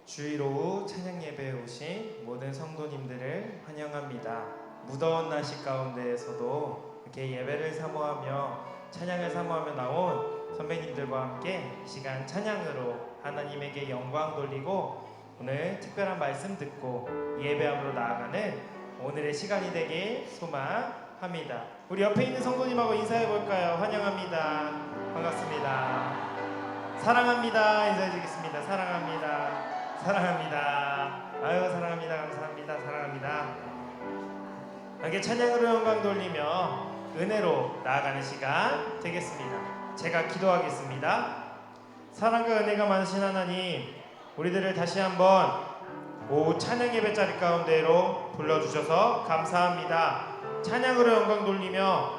주일 오후 찬양 예배에 오신 모든 성도님들을 환영합니다. 무더운 날씨 가운데에서도 이렇게 예배를 사모하며 찬양을 사모하며 나온 선배님들과 함께 이 시간 찬양으로 하나님에게 영광 돌리고 오늘 특별한 말씀 듣고 예배함으로 나아가는 오늘의 시간이 되길 소망합니다. 우리 옆에 있는 성도님하고 인사해 볼까요? 환영합니다. 반갑습니다. 사랑합니다. 인사해 주겠습니다. 사랑합니다. 사랑합니다. 아유 사랑합니다. 감사합니다. 사랑합니다. 이렇게 찬양으로 영광 돌리며 은혜로 나아가는 시간 되겠습니다. 제가 기도하겠습니다. 사랑과 은혜가 많으신 하나님, 우리들을 다시 한번 오후 찬양 예배 자리 가운데로 불러주셔서 감사합니다. 찬양으로 영광 돌리며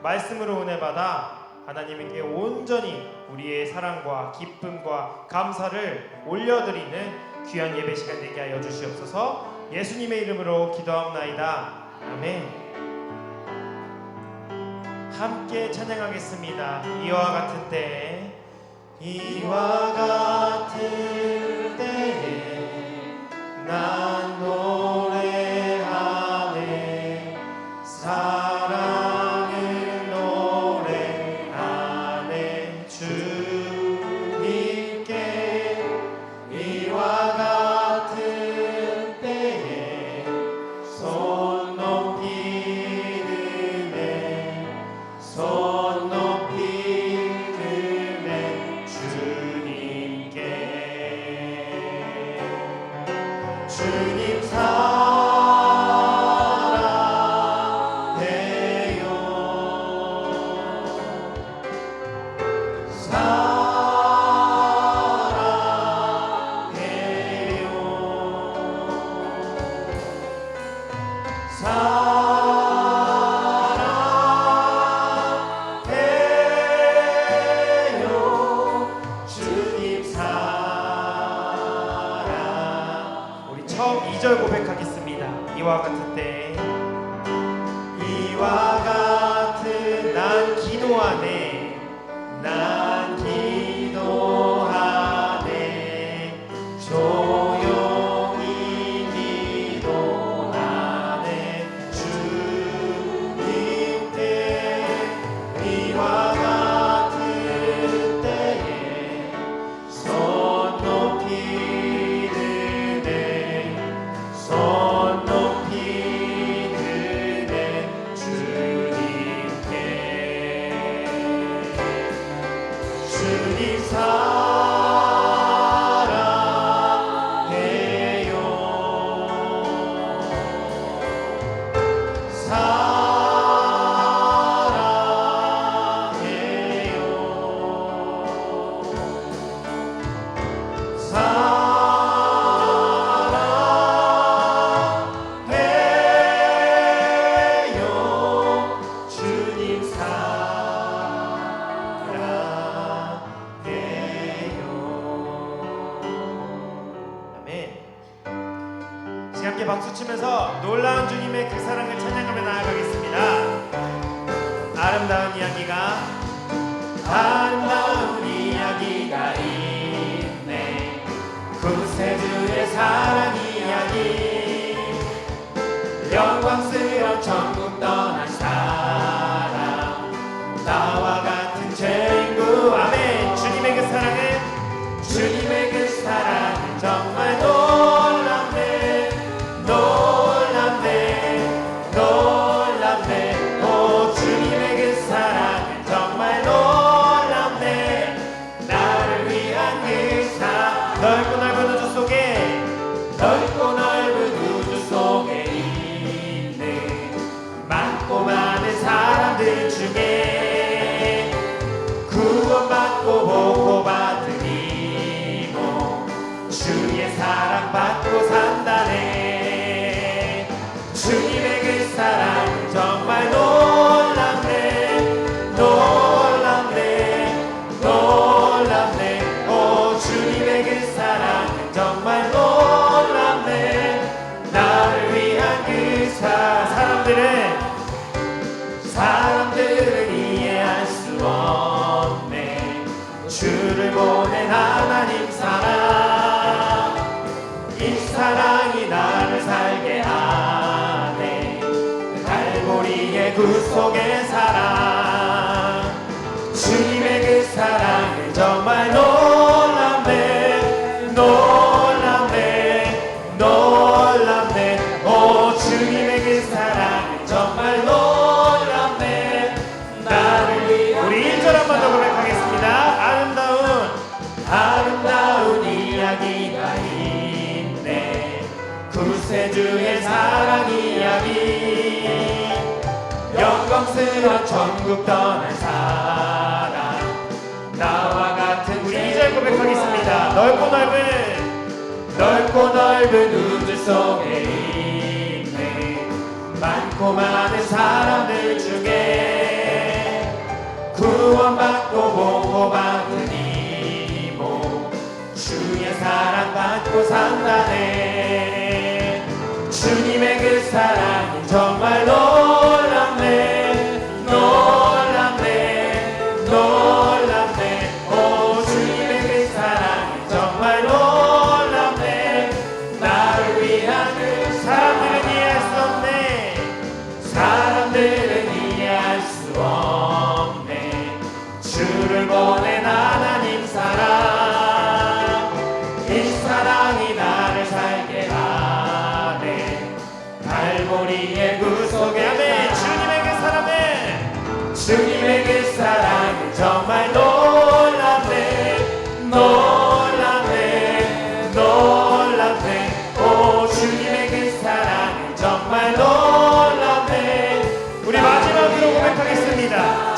말씀으로 은혜 받아 하나님께 온전히 우리의 사랑과 기쁨과 감사를 올려드리는 귀한 예배 시간 되게 하여 주시옵소서. 예수님의 이름으로 기도합나이다. 아멘. 함께 찬양하겠습니다. 이와 같은 때에, 이와 같은 때에 난 노래하네. 사랑을 노래하네. 주님께 이와 같은 때에 손 높이 드네. 손 높이 드네. 주님께 주님 처음 2절 고백하겠습니다. 이와 같은 때, 이와 같은 난 기도하네. 난 기도하네. 조용히 기도하네. 주님께 이와 같은 때에 손 높이 손 높이 드네. 주님께 주님 사랑해요. 함께 박수 치면서 놀라운 주님의 그 사랑을 찬양하며 나아가겠습니다. 아름다운 이야기가 있네. 구세주의 사랑 이야기. 영광스러운 천국 떠난 사람, 나와 같은 죄인 구. 아멘. 주님의 그 사랑은 정말 놀랍네. 오 주님의 그 사랑은 정말 놀랍네. 나를 위한 그 사랑. 넓고 넓은 우주 속에 있는 많고 많은 사람들 중에 구원받고 복받은 이모, 주의 사랑받고 산다네. 주님의 그 사랑은 정말 놀랍네. 오 주님의 그 사랑은 정말 놀랍네. 나를 위한 그 사람들은 이해할 수 없네. 주를 보낸 하나님 사랑. 사랑이 나를 살게 하네. 갈보리의 구속의 사랑, 주님의 그 사랑은 정말 놀랍네. 놀랍네. 놀랍네. 오, 주님의 그 사랑은 정말 놀랍네. 나를 위해. 우리 1절 한 번 더 고백하겠습니다. 아름다운 이야기가 있네. 구세주의 사랑 이야기, 영광스러운 천국 떠날 사랑. 나와 같은 우리 2절 고백하겠습니다. 넓고 넓은 우주 속에 있네. 많고 많은 사람들 중에 구원받고 보호받은 이모, 주의 사랑받고 산다네. 주님의 그 사랑은 정말 놀랍네. 놀랍네. 놀랍네. 오, 주님의 그 사랑은 정말 놀랍네. 나를 위한 그 사람들은 이해할 수 없네. 사람들은 이해할 수 없네. 주를 보낸 하나님 사랑, 이 사랑이 나를 살게 하네. 갈보리의 구속의 아멘. 주님의 그 사랑은 정말 놀랍네. 놀랍네. 놀랍네. 오, 주님의 그 사랑은 정말 놀랍네. 우리 마지막으로 고백하겠습니다.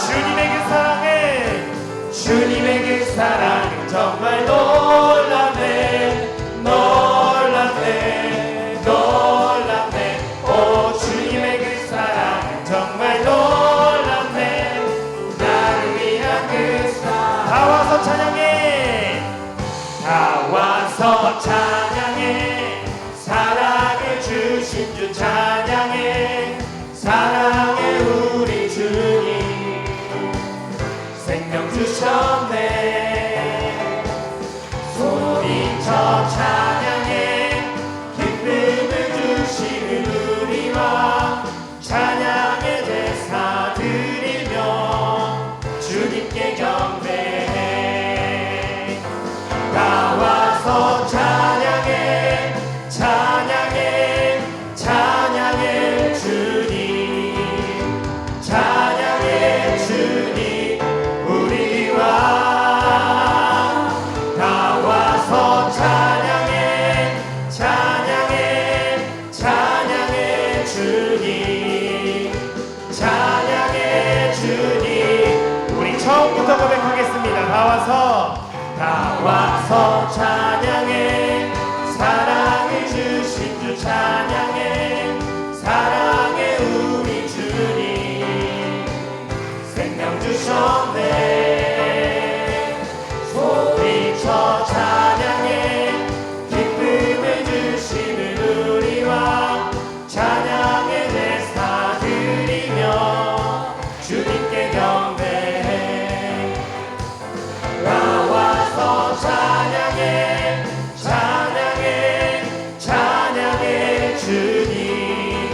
주님의 그 사랑은 정말 놀랍네. 놀랍네. 놀랍네. 오, 주님의 그 사랑은 정말 놀랍네. 나를 위한 그 사랑. 다 와서 찬양해. 다 와서 찬양해. 사랑을 주신 주 찬양해. 사랑해 우리 주님, 생명 주셨네. 소리쳐 찬양해. 기쁨을 주시는 우리와 찬양의 제사 드리며 주님께 경배해. 다 와서 찬양해. 찬양해. 찬양해 주님. 찬양해 주님 우리와. 다 와서 찬양해. 찬양해. 찬양해 주님. 찬양해 주님. 우리 처음부터 고백하겠습니다. 다 와서 찬양해. 사랑을 주신 주 찬양해. 사랑해 우리 주님, 생명 주셨네. 소리쳐 찬양해. 기쁨을 주시는 우리와 찬양의 제사 드리며 주님께 경배해. 나와서 찬양해. 찬양해. 찬양해 주님.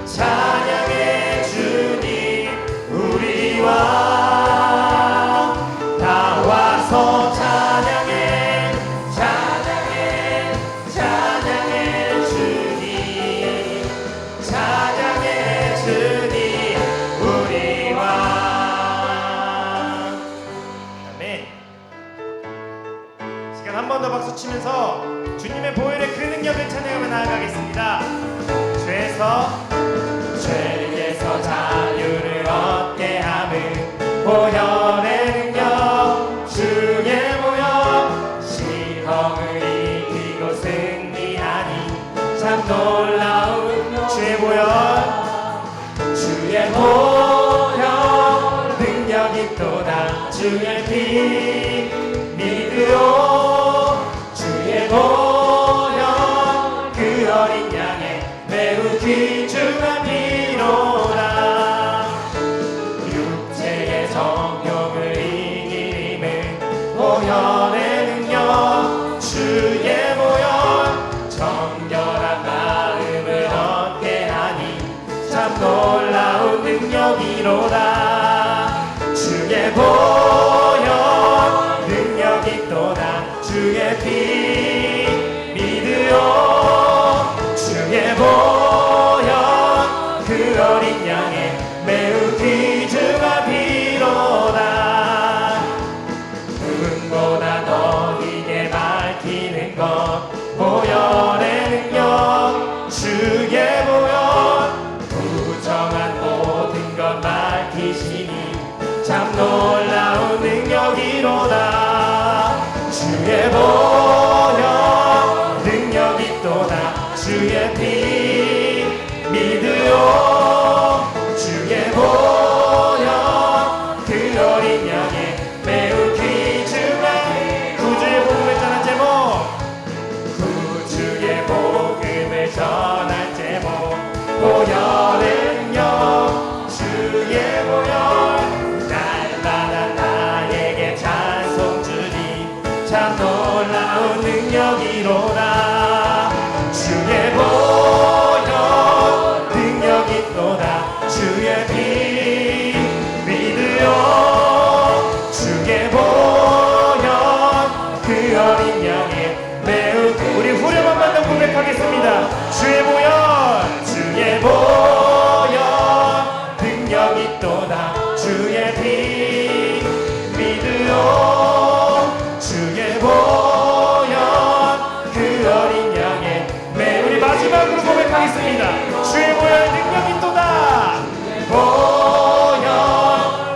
찬양해 주님 우리와. 다 와서 찬양해. 찬양해. 찬양해 주님. 찬양해 주님 우리와. 아멘. 시간 한 번 더 박수 치면서 주님의 보혈의 그 능력을 찬양하며 나아가겠습니다. 죄에서 자유를 얻게 함은 보혈의 능력. 주의 보혈 시험을 이기고 승리하니 참 놀라운 주의 보혈. 주의 보혈 능력 있도다. 주의 피 믿으오. 주의 보혈 그 어린 양의 매우 귀중한 피로라. 육체의 정욕을 이기는 보혈의 능력. 주의 보혈 있도다 주의 보혈 능력 있도다 주의 피 믿으오 주의 보혈 그 어린 양의 매우 귀중한 피로다 은보다 너희게 밝히는 것 보혈의 능력 주의 보혈 부정한 모든 것 밝히시니 참 놀라운 능력이로다 주의 보혈 능력 있도다 주의 피 믿으오 주의 보혈 그 어린 양의 매우 귀중한 구주의 복음을 전한 제목 구주의 복음을 전한 제목 보혈의 능력 주의 보혈 날마다 나에게 찬송 주니 참 놀라운 능력이로다 주의 보혈 능력 있도다 주의 피 믿으오 주의 보혈 그 어린 양의 매우 우리 후렴한 만남 고백하겠습니다 주의 보혈 주의 보혈 능력 있도다 주의 피 믿으오 주의 보혈 그 어린 양의 매 우리 마지막으로 고백하겠습니다 주의 보혈 능력 있도다 보혈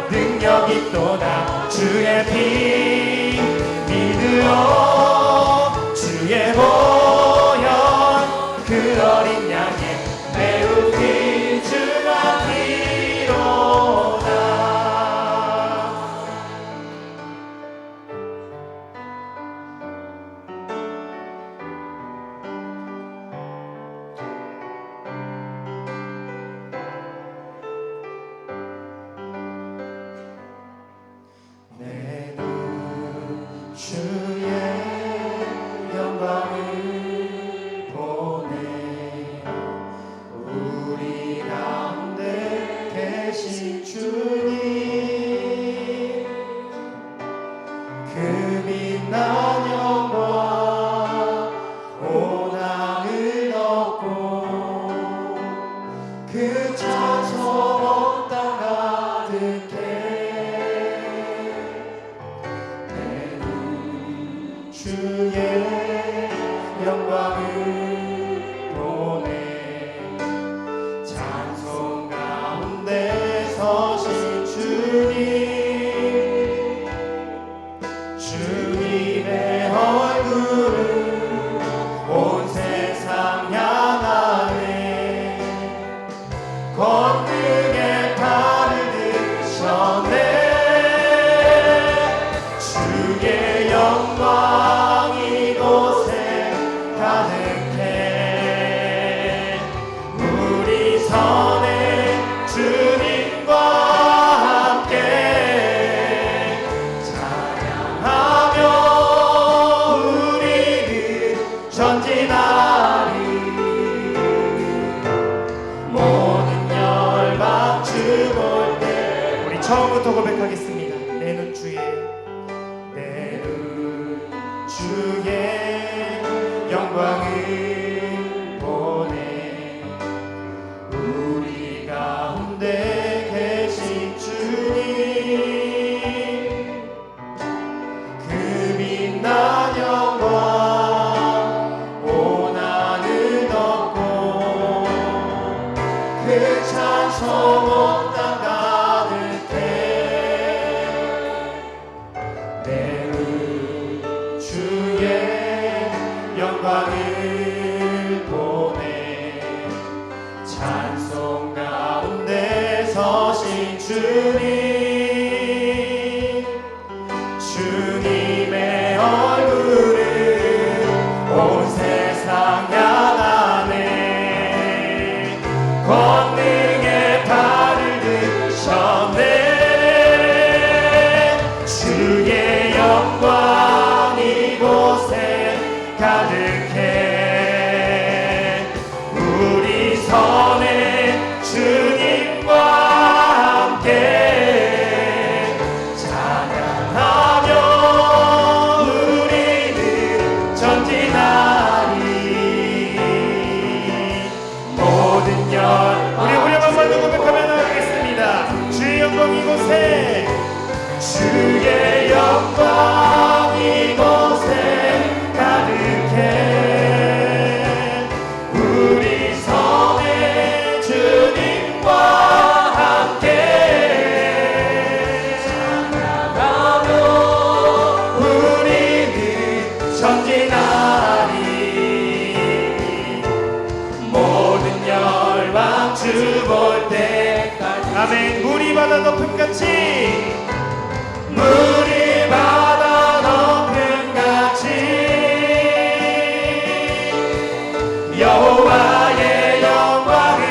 능력 있도다 주의 피 믿으오 주의 보혈 그 어린 양의 매우 귀중한 피로다 내 눈 주의 영광을 보네 우리 가운데 계신 주님 그 빛난 영광 오남을 얻고 그 찬송 온 땅 가득해 주의 영광을 보내 찬송 가운데 서신 주님 주님의 얼굴을 온 세상 향하네 권능의 팔을 드셨네 주의 영광 이곳에 가득해 우리 선에 주님과 함께 찬양하며 우리는 전진하리 모든 열방 주 볼 때 우리 처음부터 고백하겠습니다 내 눈 주의 주의 영광을 보내 우리 가운데 계신 주님 그 빛난 영광 온 하늘 덮고 그 찬송 온 땅 가득해 내 주의 영광을 보내 찬송 가운데 서신 주님 주님의 얼굴을 온 세상 향하네 권능의 팔을 드셨네 주의 영광 이곳에 가득해 우리 선에 주님과 함께 바다 높음 같이 물이 바다 높음 같이 여호와의 영광을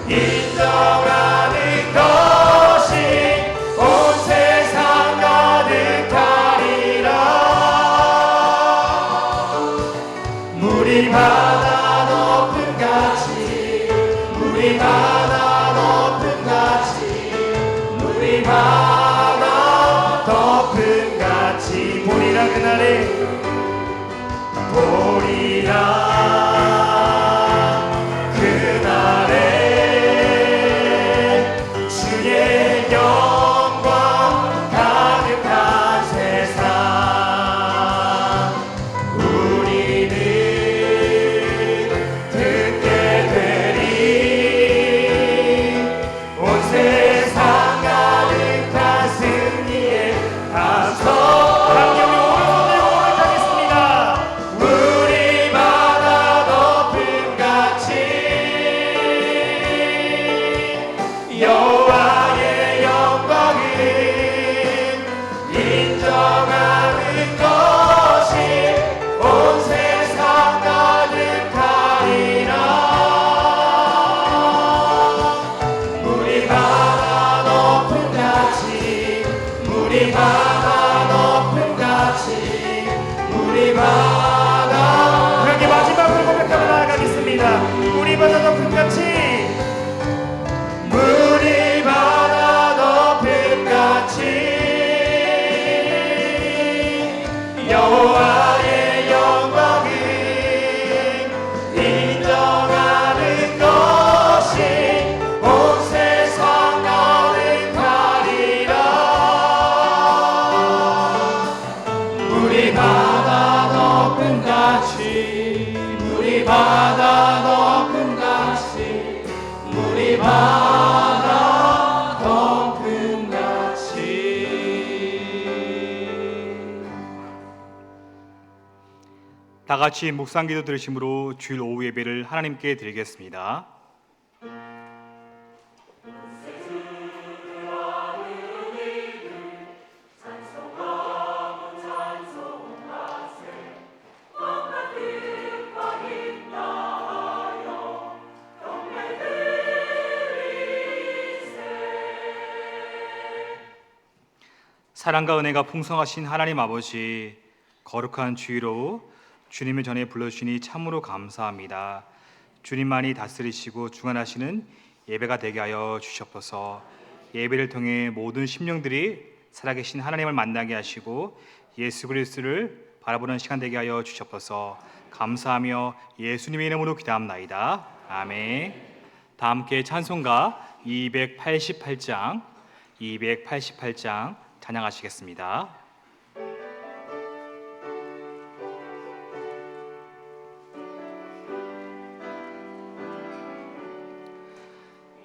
인정하는 것이 온 세상 가득하리라. 물이 바다 높음 같이 물이 바다 높음 같이 물이 바다 덮음 같이 보리라 그날에 보리라 그날에 주의 영광 가득한 세상 우리는 듣게 되리. 온 세상 가득한 승리의 감성 함께 우리 오른손을 고백하겠습니다. 물이 바다 높음 같이 여호와의 영광을 인정하는 것이 온 세상 가득하리라. 물이 바다 높음 같이 물이 바다 높음 같이 물이 바다 여기 마지막으로 고백하며 나아가겠습니다. 물이 바다 높음 같이 물이 바다 높음 같이 여호와의 영광을 인정하는 것이 온 세상 가득하리라. 물이 바다 높음 같이 물이 바다 높음 같이 물이 바다 덮음 같이. 다 같이 묵상기도 들으심으로 주일 오후 예배를 하나님께 드리겠습니다. 사랑과 은혜가 풍성하신 하나님 아버지, 거룩한 주일 오후 주님의 전에 불러주시니 참으로 감사합니다. 주님만이 다스리시고 주관하시는 예배가 되게 하여 주시옵소서. 예배를 통해 모든 심령들이 살아계신 하나님을 만나게 하시고 예수 그리스도를 바라보는 시간 되게 하여 주시옵소서. 감사하며 예수님의 이름으로 기도합나이다. 아멘. 다 함께 찬송가 288장 찬양하시겠습니다.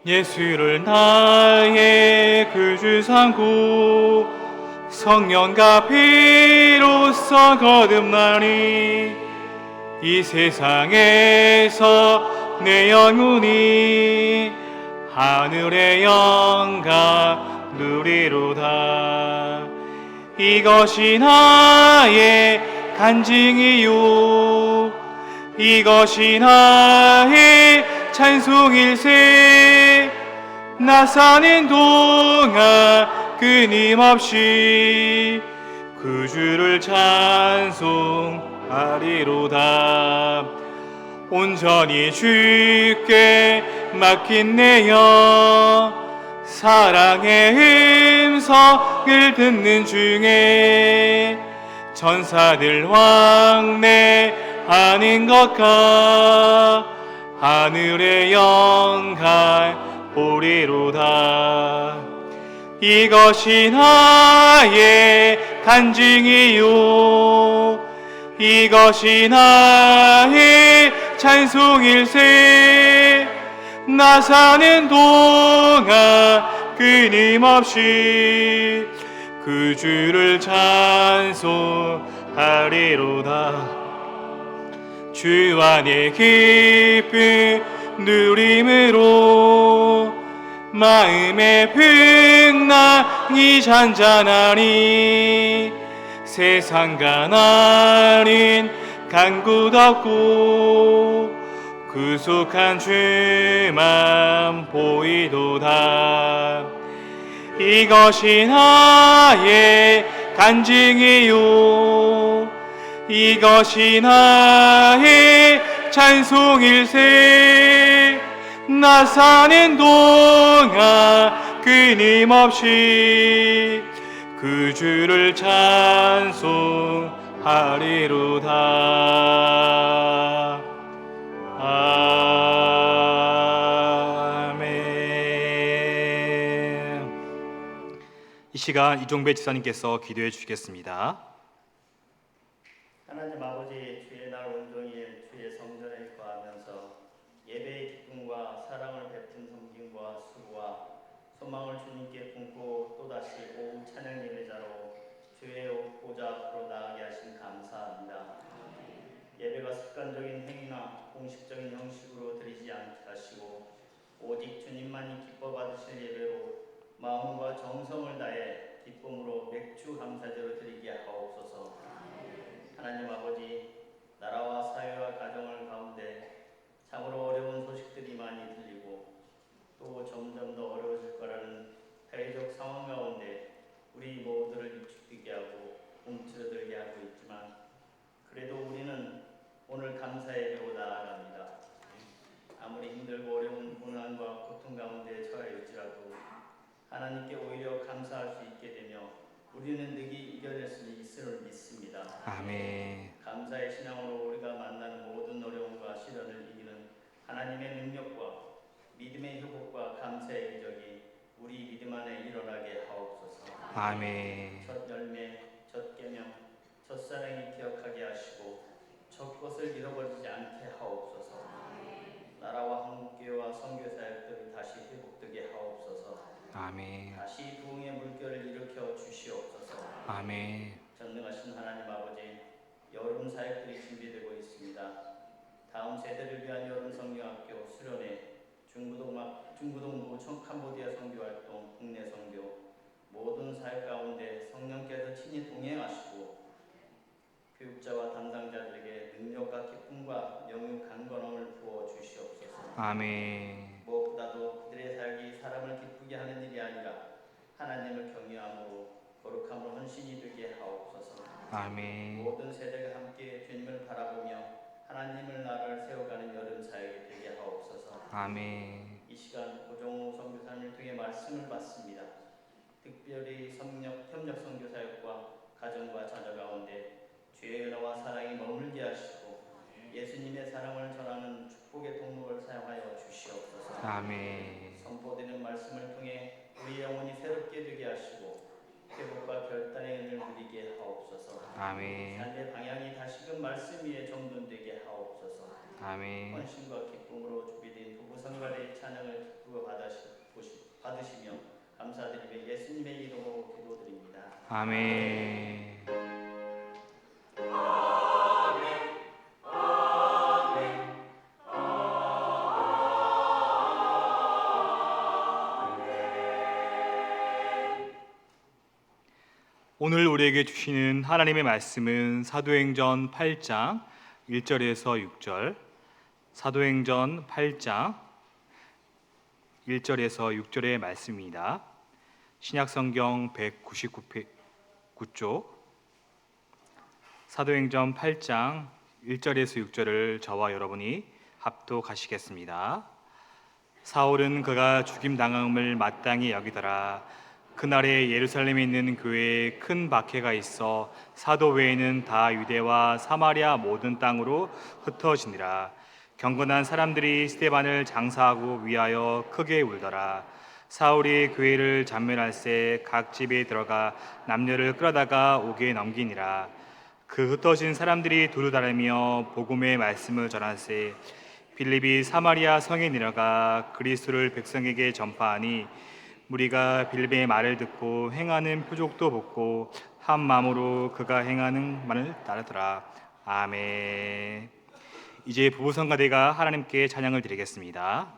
예수를 나의 구주 삼고 성령과 피로써 거듭나니 이 세상에서 내 영혼이 하늘의 영광 누리로다. 이것이 나의 간증이요 이것이 나의 찬송일세. 나 사는 동안 끊임없이 그 주를 찬송하리로다. 온전히 주께 맡긴 내 영 사랑의 음성을 듣는 중에 천사들 왕래하는 것과 하늘의 영광 보리로다. 이것이 나의 간증이요 이것이 나의 찬송일세. 나 사는 동안 끊임없이 그 주를 찬송하리로다. 주 안에 기쁨 누림으로 마음의 풍랑이 잔잔하니 세상과 나는 간구없고 구속한 주만 보이도다. 이것이 나의 간증이요 이것이 나의 찬송일세. 나 사는 동안 끊임없이 그 주를 찬송하리로다. 아멘. 이 시간 이종배 지사님께서 기도해 주시겠습니다. 하나님 아버지, 주의 날 온종일 주의 성전에 거하면서 예배의 기쁨과 사랑을 베푼 섬김과 수고와 소망을 주님께 품고 또다시 오후 찬양 예배자로 주의 보좌 앞으로 나아가게 하신 감사합니다. 예배가 습관적인 행위나 공식적인 형식으로 드리지 않게 하시고 오직 주님만이 기뻐 받으실 예배로 마음과 정성을 다해 기쁨으로 맥주 감사제로 드리게 하옵소서. 하나님 아버지, 나라와 사회와 가정을 가운데 참으로 어려운 소식들이 많이 들리고 또 점점 더 어려워질 거라는 사회적 상황 가운데 우리 모두를 위축되게 하고 움츠러들게 하고 있지만 그래도 우리는 오늘 감사 예배로 나아갑니다. 아무리 힘들고 어려운 고난과 고통 가운데 처할지라도 하나님께 오히려 감사할 수 있게 되며 우리는 능히 이겨낼 수 있음을 믿습니다. 아멘. 감사의 신앙으로 우리가 만나는 모든 어려움과 시련을 이기는 하나님의 능력과 믿음의 회복과 감사의 기적이 우리 믿음 안에 일어나게 하옵소서. 아멘. 첫 열매, 첫 계명, 첫 사랑이 기억하게 하시고 첫 것을 잃어버리지 않게 하옵소서. 나라와 한국교회와 선교사역들을 다시 회복되게 하옵소서. 아멘. 다시 부흥의 물결을 일으켜 주시옵소서. 아멘. 전능하신 하나님 아버지, 여름 사역들이 준비되고 있습니다. 다음 세대를 위한 여름 성경학교 수련회, 중부동부 캄보디아 선교활동, 국내 선교 모든 사역 가운데 성령께서 친히 동행하시고 교육자와 담당자들에게 능력과 기쁨과 영육 강건함을 부어 주시옵소서. 아멘. 무엇보다도 그들의 살기 사람을 기쁘게 하는 일이 아니라 하나님을 경외함으로 거룩함으로 헌신이 되게 하옵소서. 아멘. 모든 세대가 함께 주님을 바라보며 하나님을 나라를 세워가는 여름 사역이 되게 하옵소서. 아멘. 이 시간 고종호 선교사님을 통해 말씀을 받습니다. 특별히 협력 선교사역과 가정과 자녀 가운데 주의 은혜와 사랑이 머물게 하시고 예수님의 사랑을 전하는 축복의 통로를 사용하여 주시옵소서. 아멘. 선포되는 말씀을 통해 우리 영혼이 새롭게 되게 하시고 회복과 결단의 은혜를 누리게 하옵소서. 아멘. 삶의 방향이 다시금 말씀 위에 정돈되게 하옵소서. 아멘. 헌신과 기쁨으로 준비된 부부 성가의 찬양을 기쁘게 받으시며 감사드리며 예수님의 이름으로 기도드립니다. 아멘. 오늘 우리에게 주시는 하나님의 말씀은 사도행전 8장 1절에서 6절, 사도행전 8장 1절에서 6절의 말씀입니다. 신약성경 199쪽, 사도행전 8장 1절에서 6절을 저와 여러분이 합독하시겠습니다. 사울은 그가 죽임당함을 마땅히 여기더라. 그날에 예루살렘에 있는 교회에 큰 박해가 있어 사도 외에는 다 유대와 사마리아 모든 땅으로 흩어지니라. 경건한 사람들이 스데반을 장사하고 위하여 크게 울더라. 사울이 교회를 잔멸할새 각 집에 들어가 남녀를 끌어다가 옥에 넘기니라. 그 흩어진 사람들이 두루 다니며 복음의 말씀을 전할새 빌립이 사마리아 성에 내려가 그리스도를 백성에게 전파하니 무리가 빌립의 말을 듣고 행하는 표적도 보고 한 마음으로 그가 행하는 말을 따르더라. 아멘. 이제 부부성가대가 하나님께 찬양을 드리겠습니다.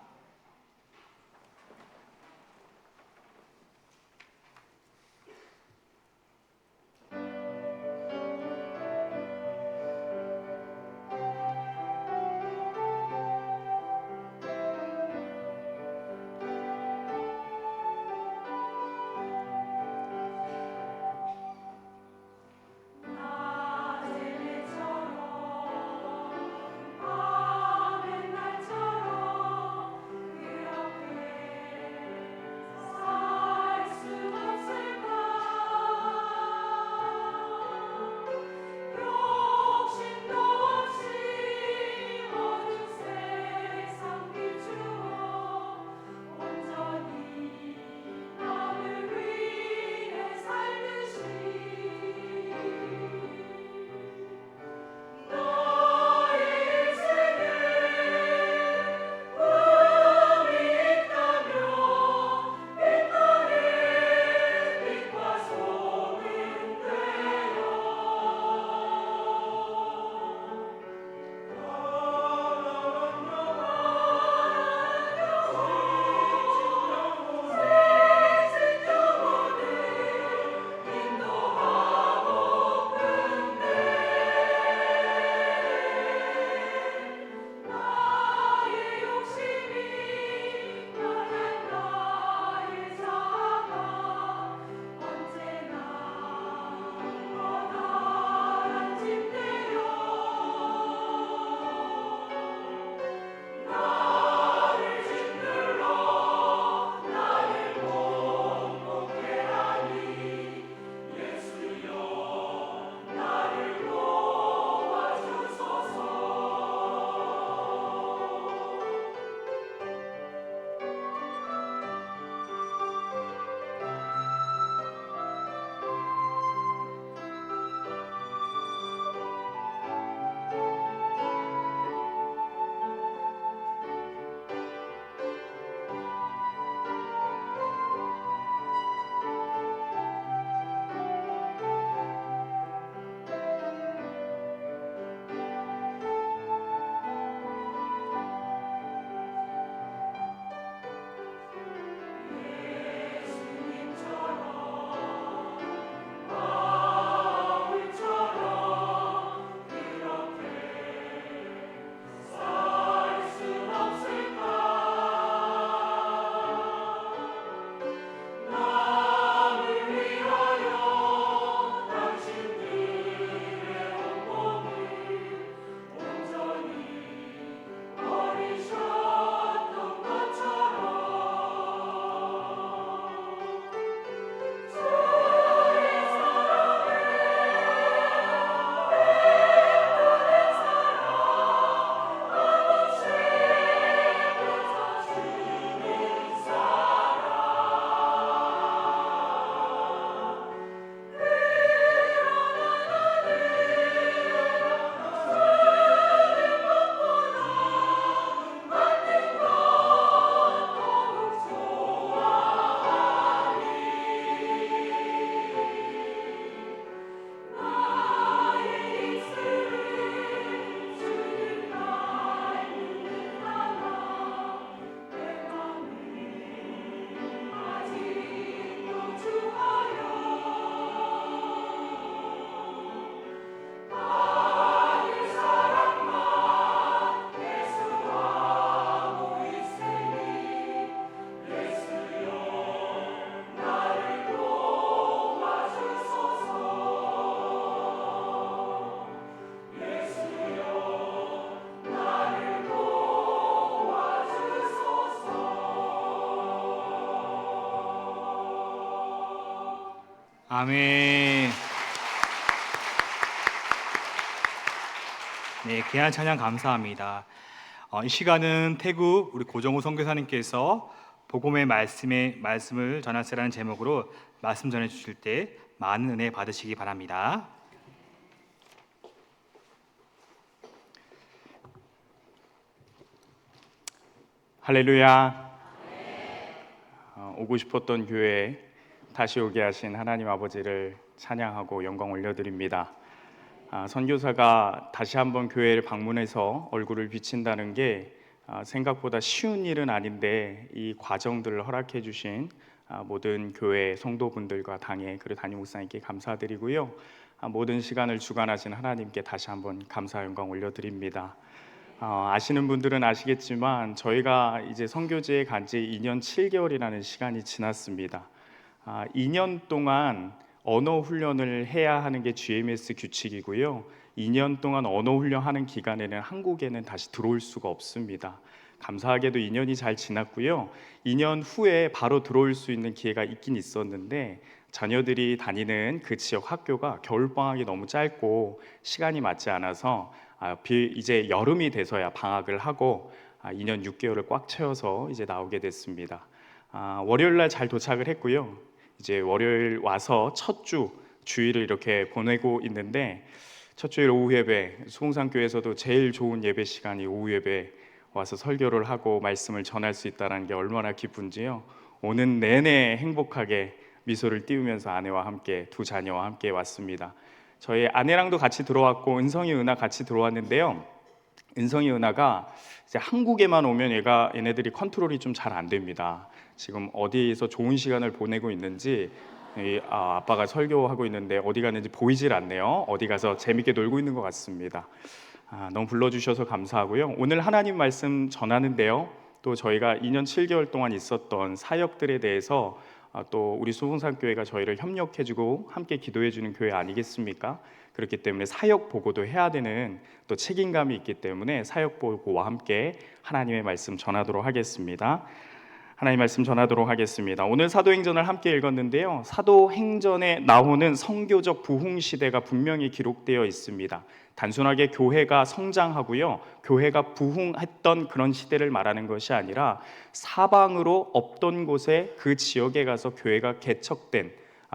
아멘. 네, 귀한 찬양 감사합니다. 이 시간은 태국 우리 고정우 선교사님께서 복음의 말씀을 전하세라는 제목으로 말씀 전해 주실 때 많은 은혜 받으시기 바랍니다. 할렐루야. 오고 싶었던 교회에 다시 오게 하신 하나님 아버지를 찬양하고 영광 올려드립니다. 선교사가 다시 한번 교회를 방문해서 얼굴을 비친다는 게 생각보다 쉬운 일은 아닌데, 이 과정들을 허락해 주신 모든 교회 성도분들과 당회 그리고 담임 목사님께 감사드리고요, 모든 시간을 주관하신 하나님께 다시 한번 감사 영광 올려드립니다. 아시는 분들은 아시겠지만 저희가 이제 선교지에 간 지 2년 7개월이라는 시간이 지났습니다. 2년 동안 언어 훈련을 해야 하는 게 GMS 규칙이고요. 2년 동안 언어 훈련하는 기간에는 한국에는 다시 들어올 수가 없습니다. 감사하게도 2년이 잘 지났고요. 2년 후에 바로 들어올 수 있는 기회가 있긴 있었는데, 자녀들이 다니는 그 지역 학교가 겨울방학이 너무 짧고 시간이 맞지 않아서 이제 여름이 돼서야 방학을 하고 2년 6개월을 꽉 채워서 이제 나오게 됐습니다. 월요일 날 잘 도착을 했고요. 이제 월요일 와서 첫 주일을 이렇게 보내고 있는데, 첫 주일 오후 예배, 수봉산교회에서도 제일 좋은 예배 시간이 오후 예배 와서 설교를 하고 말씀을 전할 수 있다는 게 얼마나 기쁜지요. 오는 내내 행복하게 미소를 띄우면서 아내와 함께, 두 자녀와 함께 왔습니다. 저희 아내랑도 같이 들어왔고 은성이 은하 같이 들어왔는데요. 은성이 은하가 이제 한국에만 오면 얘네들이 컨트롤이 좀 잘 안 됩니다. 지금 어디에서 좋은 시간을 보내고 있는지, 아빠가 설교하고 있는데 어디 갔는지 보이질 않네요. 어디 가서 재밌게 놀고 있는 것 같습니다. 너무 불러주셔서 감사하고요. 오늘 하나님 말씀 전하는데요, 또 저희가 2년 7개월 동안 있었던 사역들에 대해서 또 우리 수봉산교회가 저희를 협력해주고 함께 기도해주는 교회 아니겠습니까? 그렇기 때문에 사역 보고도 해야 되는 또 책임감이 있기 때문에 사역 보고와 함께 하나님의 말씀 전하도록 하겠습니다. 하나님 말씀 전하도록 하겠습니다. 오늘 사도행전을 함께 읽었는데요, 사도행전에 나오는 선교적 부흥 시대가 분명히 기록되어 있습니다. 단순하게 교회가 성장하고요, 교회가 부흥했던 그런 시대를 말하는 것이 아니라 사방으로 없던 곳에 그 지역에 가서 교회가 개척된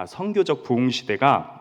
선교적 부흥 시대가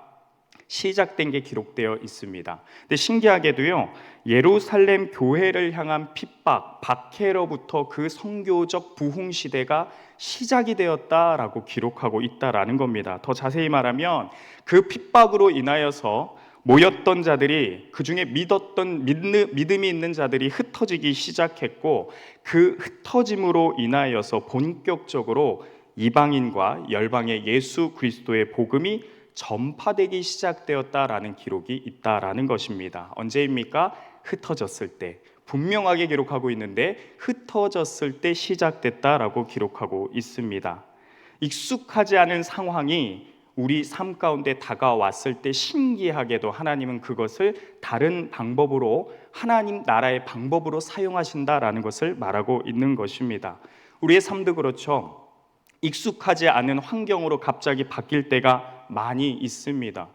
시작된 게 기록되어 있습니다. 근데 신기하게도요, 예루살렘 교회를 향한 핍박, 박해로부터 그 선교적 부흥 시대가 시작이 되었다라고 기록하고 있다라는 겁니다. 더 자세히 말하면 그 핍박으로 인하여서 모였던 자들이, 그 중에 믿음이 있는 자들이 흩어지기 시작했고, 그 흩어짐으로 인하여서 본격적으로 이방인과 열방의 예수 그리스도의 복음이 전파되기 시작되었다라는 기록이 있다라는 것입니다. 언제입니까? 흩어졌을 때. 분명하게 기록하고 있는데 흩어졌을 때 시작됐다라고 기록하고 있습니다. 익숙하지 않은 상황이 우리 삶 가운데 다가왔을 때 신기하게도 하나님은 그것을 다른 방법으로, 하나님 나라의 방법으로 사용하신다라는 것을 말하고 있는 것입니다. 우리의 삶도 그렇죠. 익숙하지 않은 환경으로 갑자기 바뀔 때가 많이 있습니다.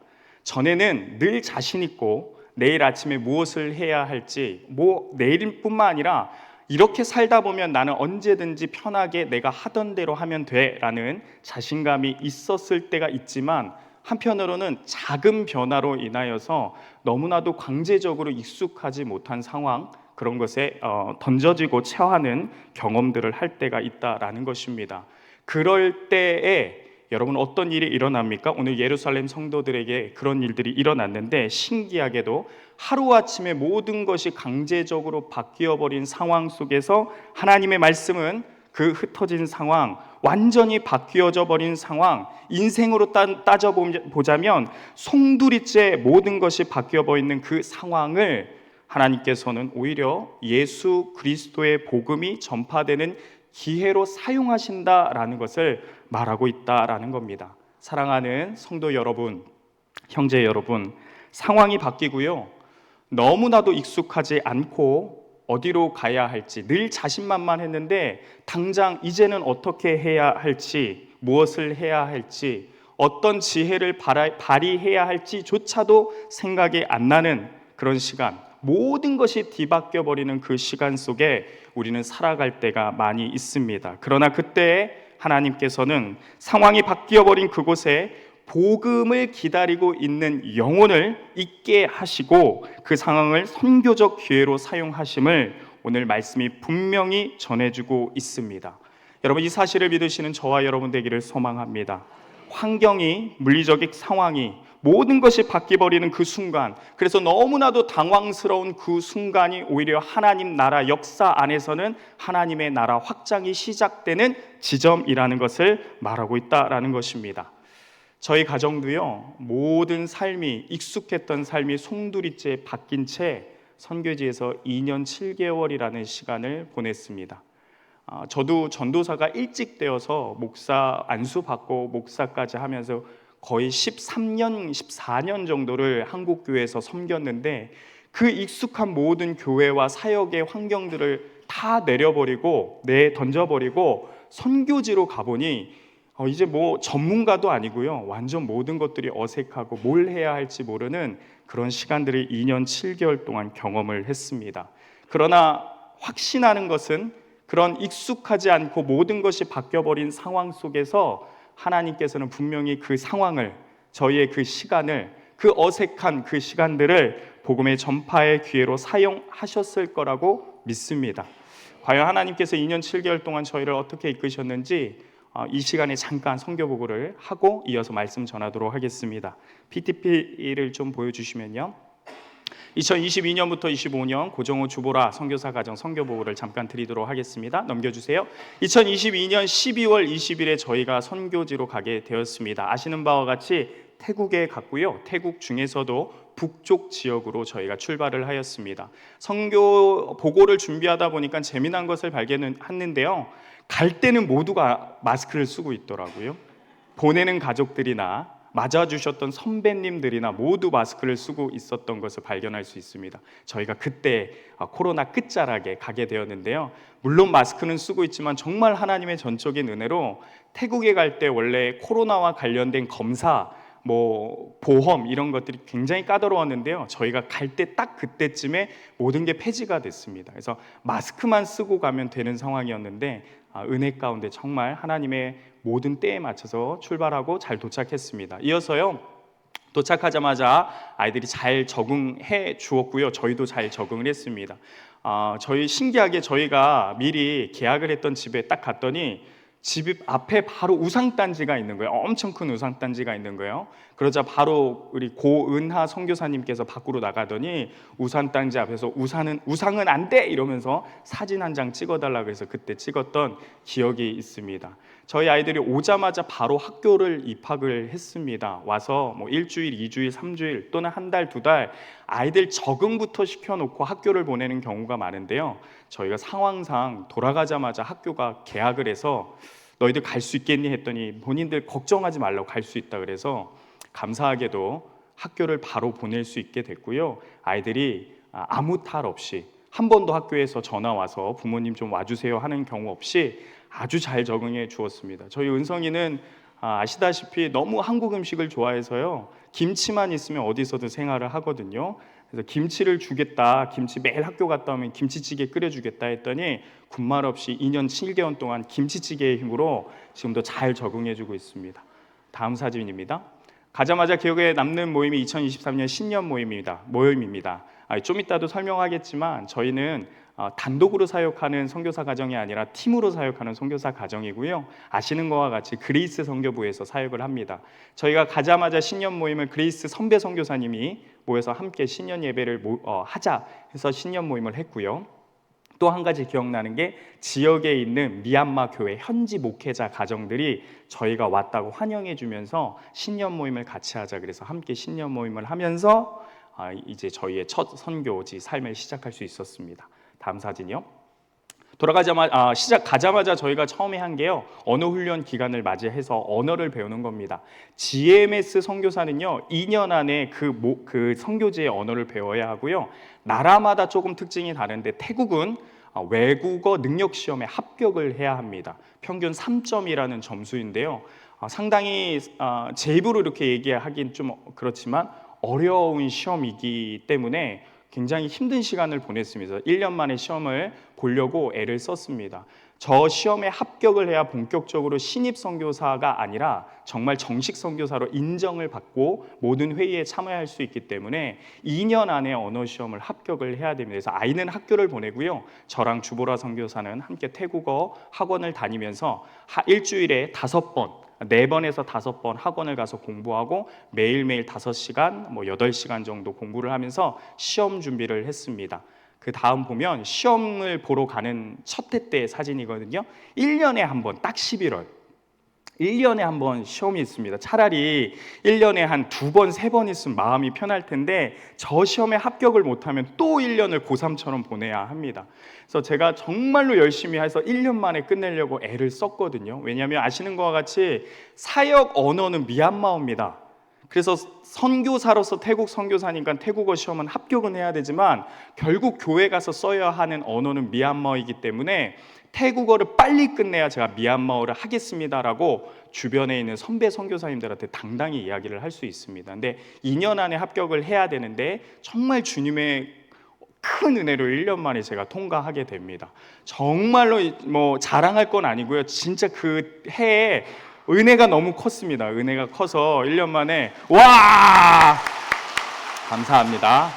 전에는 늘 자신 있고 내일 아침에 무엇을 해야 할지, 내일뿐만 아니라 이렇게 살다 보면 나는 언제든지 편하게 내가 하던 대로 하면 돼라는 자신감이 있었을 때가 있지만, 한편으로는 작은 변화로 인하여서 너무나도 강제적으로 익숙하지 못한 상황, 그런 것에 던져지고 처하는 경험들을 할 때가 있다라는 것입니다. 그럴 때에 여러분 어떤 일이 일어납니까? 오늘 예루살렘 성도들에게 그런 일들이 일어났는데, 신기하게도 하루아침에 모든 것이 강제적으로 바뀌어버린 상황 속에서 하나님의 말씀은 그 흩어진 상황, 완전히 바뀌어져 버린 상황, 인생으로 따져보자면 송두리째 모든 것이 바뀌어버리는 그 상황을 하나님께서는 오히려 예수 그리스도의 복음이 전파되는 기회로 사용하신다라는 것을 말하고 있다라는 겁니다. 사랑하는 성도 여러분, 형제 여러분, 상황이 바뀌고요, 너무나도 익숙하지 않고 어디로 가야 할지 늘 자신만만했는데 당장 이제는 어떻게 해야 할지, 무엇을 해야 할지 어떤 지혜를 발휘해야 할지조차도 생각이 안 나는 그런 시간, 모든 것이 뒤바뀌어 버리는 그 시간 속에 우리는 살아갈 때가 많이 있습니다. 그러나 그때 하나님께서는 상황이 바뀌어 버린 그곳에 복음을 기다리고 있는 영혼을 있게 하시고 그 상황을 선교적 기회로 사용하심을 오늘 말씀이 분명히 전해주고 있습니다. 여러분, 이 사실을 믿으시는 저와 여러분 되기를 소망합니다. 환경이, 물리적인 상황이, 모든 것이 바뀌어버리는 그 순간, 그래서 너무나도 당황스러운 그 순간이 오히려 하나님 나라 역사 안에서는 하나님의 나라 확장이 시작되는 지점이라는 것을 말하고 있다라는 것입니다. 저희 가정도요, 모든 삶이, 익숙했던 삶이 송두리째 바뀐 채 선교지에서 2년 7개월이라는 시간을 보냈습니다. 저도 전도사가 일찍 되어서 목사 안수 받고 목사까지 하면서 거의 13년, 14년 정도를 한국 교회에서 섬겼는데 그 익숙한 모든 교회와 사역의 환경들을 다 내려버리고 던져버리고 선교지로 가보니 이제 뭐 전문가도 아니고요, 완전 모든 것들이 어색하고 뭘 해야 할지 모르는 그런 시간들을 2년 7개월 동안 경험을 했습니다. 그러나 확신하는 것은 그런 익숙하지 않고 모든 것이 바뀌어버린 상황 속에서 하나님께서는 분명히 그 상황을, 저희의 그 시간을, 그 어색한 그 시간들을 복음의 전파의 기회로 사용하셨을 거라고 믿습니다. 과연 하나님께서 2년 7개월 동안 저희를 어떻게 이끄셨는지 이 시간에 잠깐 선교 보고를 하고 이어서 말씀 전하도록 하겠습니다. PTP를 좀 보여주시면요. 2022년부터 25년 고정호 주보라 선교사 가정 선교 보고를 잠깐 드리도록 하겠습니다. 넘겨주세요. 2022년 12월 20일에 저희가 선교지로 가게 되었습니다. 아시는 바와 같이 태국에 갔고요. 태국 중에서도 북쪽 지역으로 저희가 출발을 하였습니다. 선교 보고를 준비하다 보니까 재미난 것을 발견했는데요. 갈 때는 모두가 마스크를 쓰고 있더라고요. 보내는 가족들이나 맞아주셨던 선배님들이나 모두 마스크를 쓰고 있었던 것을 발견할 수 있습니다. 저희가 그때 코로나 끝자락에 가게 되었는데요. 물론 마스크는 쓰고 있지만 정말 하나님의 전적인 은혜로 태국에 갈 때 원래 코로나와 관련된 검사, 보험 이런 것들이 굉장히 까다로웠는데요. 저희가 갈 때 딱 그때쯤에 모든 게 폐지가 됐습니다. 그래서 마스크만 쓰고 가면 되는 상황이었는데 은혜 가운데 정말 하나님의 모든 때에 맞춰서 출발하고 잘 도착했습니다. 이어서요, 도착하자마자 아이들이 잘 적응해 주었고요. 저희도 잘 적응을 했습니다. 저희 신기하게 저희가 미리 계약을 했던 집에 딱 갔더니 집 앞에 바로 우상단지가 있는 거예요. 엄청 큰 우상단지가 있는 거예요. 그러자 바로 우리 고은하 선교사님께서 밖으로 나가더니 우상단지 앞에서 우상은 안 돼! 이러면서 사진 한 장 찍어달라고 해서 그때 찍었던 기억이 있습니다. 저희 아이들이 오자마자 바로 학교를 입학을 했습니다. 와서 일주일, 2주일, 3주일 또는 한 달, 2달 아이들 적응부터 시켜놓고 학교를 보내는 경우가 많은데요. 저희가 상황상 돌아가자마자 학교가 개학을 해서 너희들 갈 수 있겠니? 했더니 본인들 걱정하지 말라고 갈 수 있다 그래서 감사하게도 학교를 바로 보낼 수 있게 됐고요. 아이들이 아무 탈 없이 한 번도 학교에서 전화 와서 부모님 좀 와주세요 하는 경우 없이 아주 잘 적응해 주었습니다. 저희 은성이는 아시다시피 너무 한국 음식을 좋아해서요. 김치만 있으면 어디서든 생활을 하거든요. 그래서 김치를 주겠다, 김치 매일 학교 갔다 오면 김치찌개 끓여주겠다 했더니 군말 없이 2년 7개월 동안 김치찌개의 힘으로 지금도 잘 적응해주고 있습니다. 다음 사진입니다. 가자마자 기억에 남는 모임이 2023년 신년 모임입니다. 좀 이따도 설명하겠지만 저희는 단독으로 사역하는 선교사 가정이 아니라 팀으로 사역하는 선교사 가정이고요. 아시는 것과 같이 그레이스 선교부에서 사역을 합니다. 저희가 가자마자 신년 모임을 그레이스 선배 선교사님이 모여서 함께 신년 예배를 하자 해서 신년 모임을 했고요. 또 한 가지 기억나는 게 지역에 있는 미얀마 교회 현지 목회자 가정들이 저희가 왔다고 환영해 주면서 신년 모임을 같이 하자 그래서 함께 신년 모임을 하면서 이제 저희의 첫 선교지 삶을 시작할 수 있었습니다. 다음 사진이요. 가자마자 저희가 처음에 한 게요, 언어 훈련 기간을 맞이해서 언어를 배우는 겁니다. GMS 선교사는요 2년 안에 그 선교지의 언어를 배워야 하고요. 나라마다 조금 특징이 다른데 태국은 외국어 능력 시험에 합격을 해야 합니다. 평균 3점이라는 점수인데요. 상당히 제 입으로 이렇게 얘기하긴 좀 그렇지만 어려운 시험이기 때문에 굉장히 힘든 시간을 보냈습니다. 1년 만에 시험을 보려고 애를 썼습니다. 저 시험에 합격을 해야 본격적으로 신입 선교사가 아니라 정말 정식 선교사로 인정을 받고 모든 회의에 참여할 수 있기 때문에 2년 안에 언어 시험을 합격을 해야 됩니다. 그래서 아이는 학교를 보내고요. 저랑 주보라 선교사는 함께 태국어 학원을 다니면서 일주일에 5번, 4번에서 5번 학원을 가서 공부하고 매일매일 5시간, 8시간 정도 공부를 하면서 시험 준비를 했습니다. 그 다음 보면 시험을 보러 가는 첫 해 때의 사진이거든요. 1년에 한 번, 딱 11월 1년에 한 번 시험이 있습니다. 차라리 1년에 한 2번, 3번 있으면 마음이 편할 텐데 저 시험에 합격을 못하면 또 1년을 고3처럼 보내야 합니다. 그래서 제가 정말로 열심히 해서 1년 만에 끝내려고 애를 썼거든요. 왜냐하면 아시는 것과 같이 사역 언어는 미얀마어입니다. 그래서 선교사로서 태국 선교사니까 태국어 시험은 합격은 해야 되지만 결국 교회 가서 써야 하는 언어는 미얀마어이기 때문에 태국어를 빨리 끝내야 제가 미얀마어를 하겠습니다라고 주변에 있는 선배 선교사님들한테 당당히 이야기를 할 수 있습니다. 근데 2년 안에 합격을 해야 되는데 정말 주님의 큰 은혜로 1년 만에 제가 통과하게 됩니다. 정말로 자랑할 건 아니고요. 진짜 그 해에 은혜가 너무 컸습니다. 은혜가 커서 1년 만에 와! 감사합니다.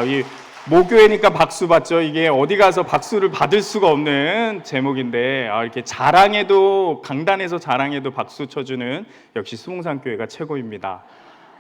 이 모교회니까 박수 받죠. 이게 어디 가서 박수를 받을 수가 없는 제목인데 이렇게 자랑해도 강단에서 자랑해도 박수 쳐주는 역시 수봉산교회가 최고입니다.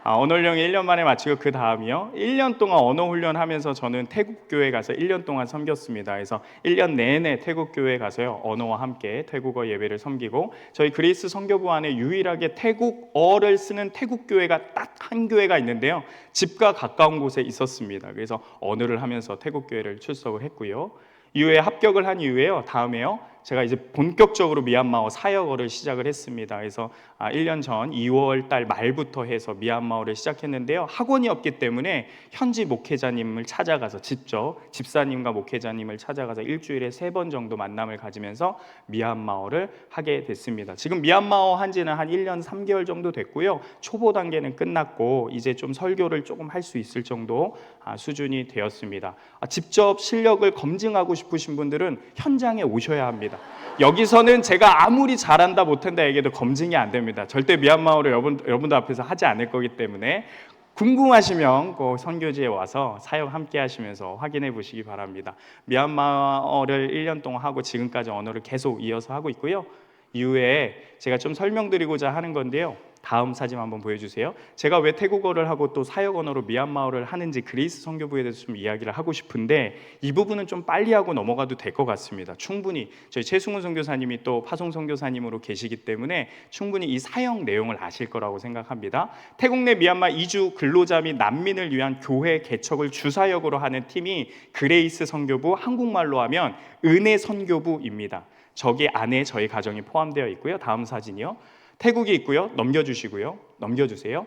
언어훈련 1년 만에 마치고 그 다음이요 1년 동안 언어훈련하면서 저는 태국교회 가서 1년 동안 섬겼습니다. 그래서 1년 내내 태국교회 가서요 언어와 함께 태국어 예배를 섬기고 저희 그레이스 선교부 안에 유일하게 태국어를 쓰는 태국교회가 딱 한 교회가 있는데요 집과 가까운 곳에 있었습니다. 그래서 언어를 하면서 태국교회를 출석을 했고요 이후에 합격을 한 이후에요 다음에요 제가 이제 본격적으로 미얀마어 사역어를 시작을 했습니다. 그래서 1년 전 2월 달 말부터 해서 미얀마어를 시작했는데요. 학원이 없기 때문에 현지 목회자님을 찾아가서 직접 집사님과 목회자님을 찾아가서 일주일에 3번 정도 만남을 가지면서 미얀마어를 하게 됐습니다. 지금 미얀마어 한 지는 한 1년 3개월 정도 됐고요. 초보 단계는 끝났고 이제 좀 설교를 조금 할 수 있을 정도 수준이 되었습니다. 직접 실력을 검증하고 싶으신 분들은 현장에 오셔야 합니다. 여기서는 제가 아무리 잘한다 못한다 얘기해도 검증이 안 됩니다. 절대 미얀마어를 여러분들 앞에서 하지 않을 거기 때문에 궁금하시면 그 선교지에 와서 사역 함께 하시면서 확인해 보시기 바랍니다. 미얀마어를 1년 동안 하고 지금까지 언어를 계속 이어서 하고 있고요. 이후에 제가 좀 설명드리고자 하는 건데요. 다음 사진 한번 보여주세요. 제가 왜 태국어를 하고 또 사역 언어로 미얀마어를 하는지 그레이스 선교부에 대해서 좀 이야기를 하고 싶은데 이 부분은 좀 빨리 하고 넘어가도 될 것 같습니다. 충분히 저희 최승훈 선교사님이 또 파송 선교사님으로 계시기 때문에 충분히 이 사역 내용을 아실 거라고 생각합니다. 태국 내 미얀마 이주 근로자 및 난민을 위한 교회 개척을 주사역으로 하는 팀이 그레이스 선교부, 한국말로 하면 은혜 선교부입니다. 저기 안에 저희 가정이 포함되어 있고요. 다음 사진이요. 태국이 있고요. 넘겨주세요.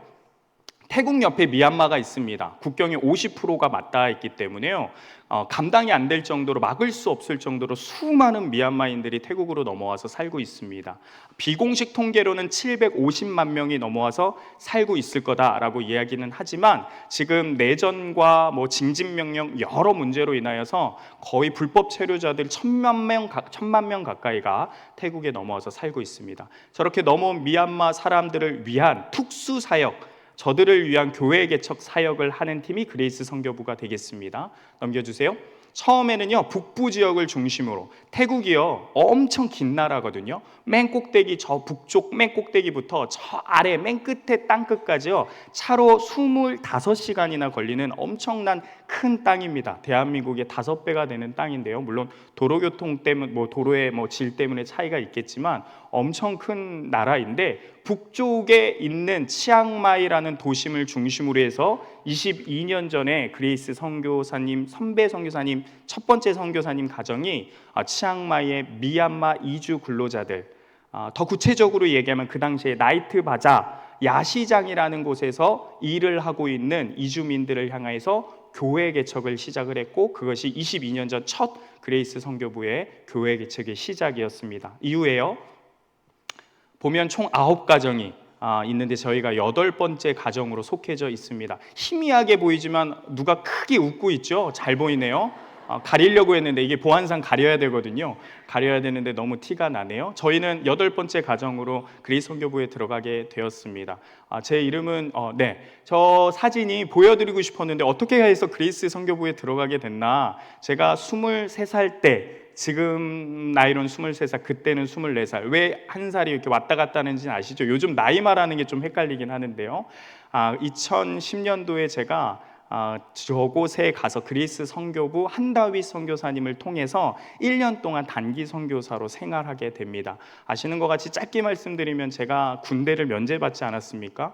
태국 옆에 미얀마가 있습니다. 국경의 50%가 맞닿아 있기 때문에요. 감당이 안 될 정도로 막을 수 없을 정도로 수많은 미얀마인들이 태국으로 넘어와서 살고 있습니다. 비공식 통계로는 750만 명이 넘어와서 살고 있을 거다라고 이야기는 하지만 지금 내전과 징집명령 여러 문제로 인하여서 거의 불법 체류자들 1,000만 명 가까이가 태국에 넘어와서 살고 있습니다. 저렇게 넘어온 미얀마 사람들을 위한 특수 사역, 저들을 위한 교회 개척 사역을 하는 팀이 그레이스 선교부가 되겠습니다. 넘겨주세요. 처음에는요 북부 지역을 중심으로 태국이요 엄청 긴 나라거든요. 맨 꼭대기 저 북쪽 맨 꼭대기부터 저 아래 맨 끝에 땅 끝까지요 차로 25시간이나 걸리는 엄청난 큰 땅입니다. 대한민국의 5배가 되는 땅인데요. 물론 도로교통 때문에 도로의 질 때문에 차이가 있겠지만 엄청 큰 나라인데 북쪽에 있는 치앙마이라는 도심을 중심으로 해서 22년 전에 그레이스 선교사님 선배 선교사님 첫 번째 선교사님 가정이 치앙마이의 미얀마 이주 근로자들 더 구체적으로 얘기하면 그 당시에 나이트 바자 야시장이라는 곳에서 일을 하고 있는 이주민들을 향해서 교회 개척을 시작을 했고 그것이 22년 전 첫 그레이스 선교부의 교회 개척의 시작이었습니다. 이후에요 보면 총 9가정이 있는데 저희가 8번째 가정으로 속해져 있습니다. 희미하게 보이지만 누가 크게 웃고 있죠? 잘 보이네요. 가리려고 했는데 이게 보안상 가려야 되거든요. 가려야 되는데 너무 티가 나네요. 저희는 8번째 가정으로 그리스 선교부에 들어가게 되었습니다. 제 이름은 저 사진이 보여드리고 싶었는데 어떻게 해서 그리스 선교부에 들어가게 됐나? 제가 23살 때, 지금 나이로는 23살, 그때는 24살. 왜 한 살이 이렇게 왔다 갔다 하는지는 아시죠? 요즘 나이 말하는 게 좀 헷갈리긴 하는데요. 2010년도에 제가 저곳에 가서 그리스 선교부 한다윗 선교사님을 통해서 1년 동안 단기 선교사로 생활하게 됩니다. 아시는 것 같이 짧게 말씀드리면 제가 군대를 면제받지 않았습니까?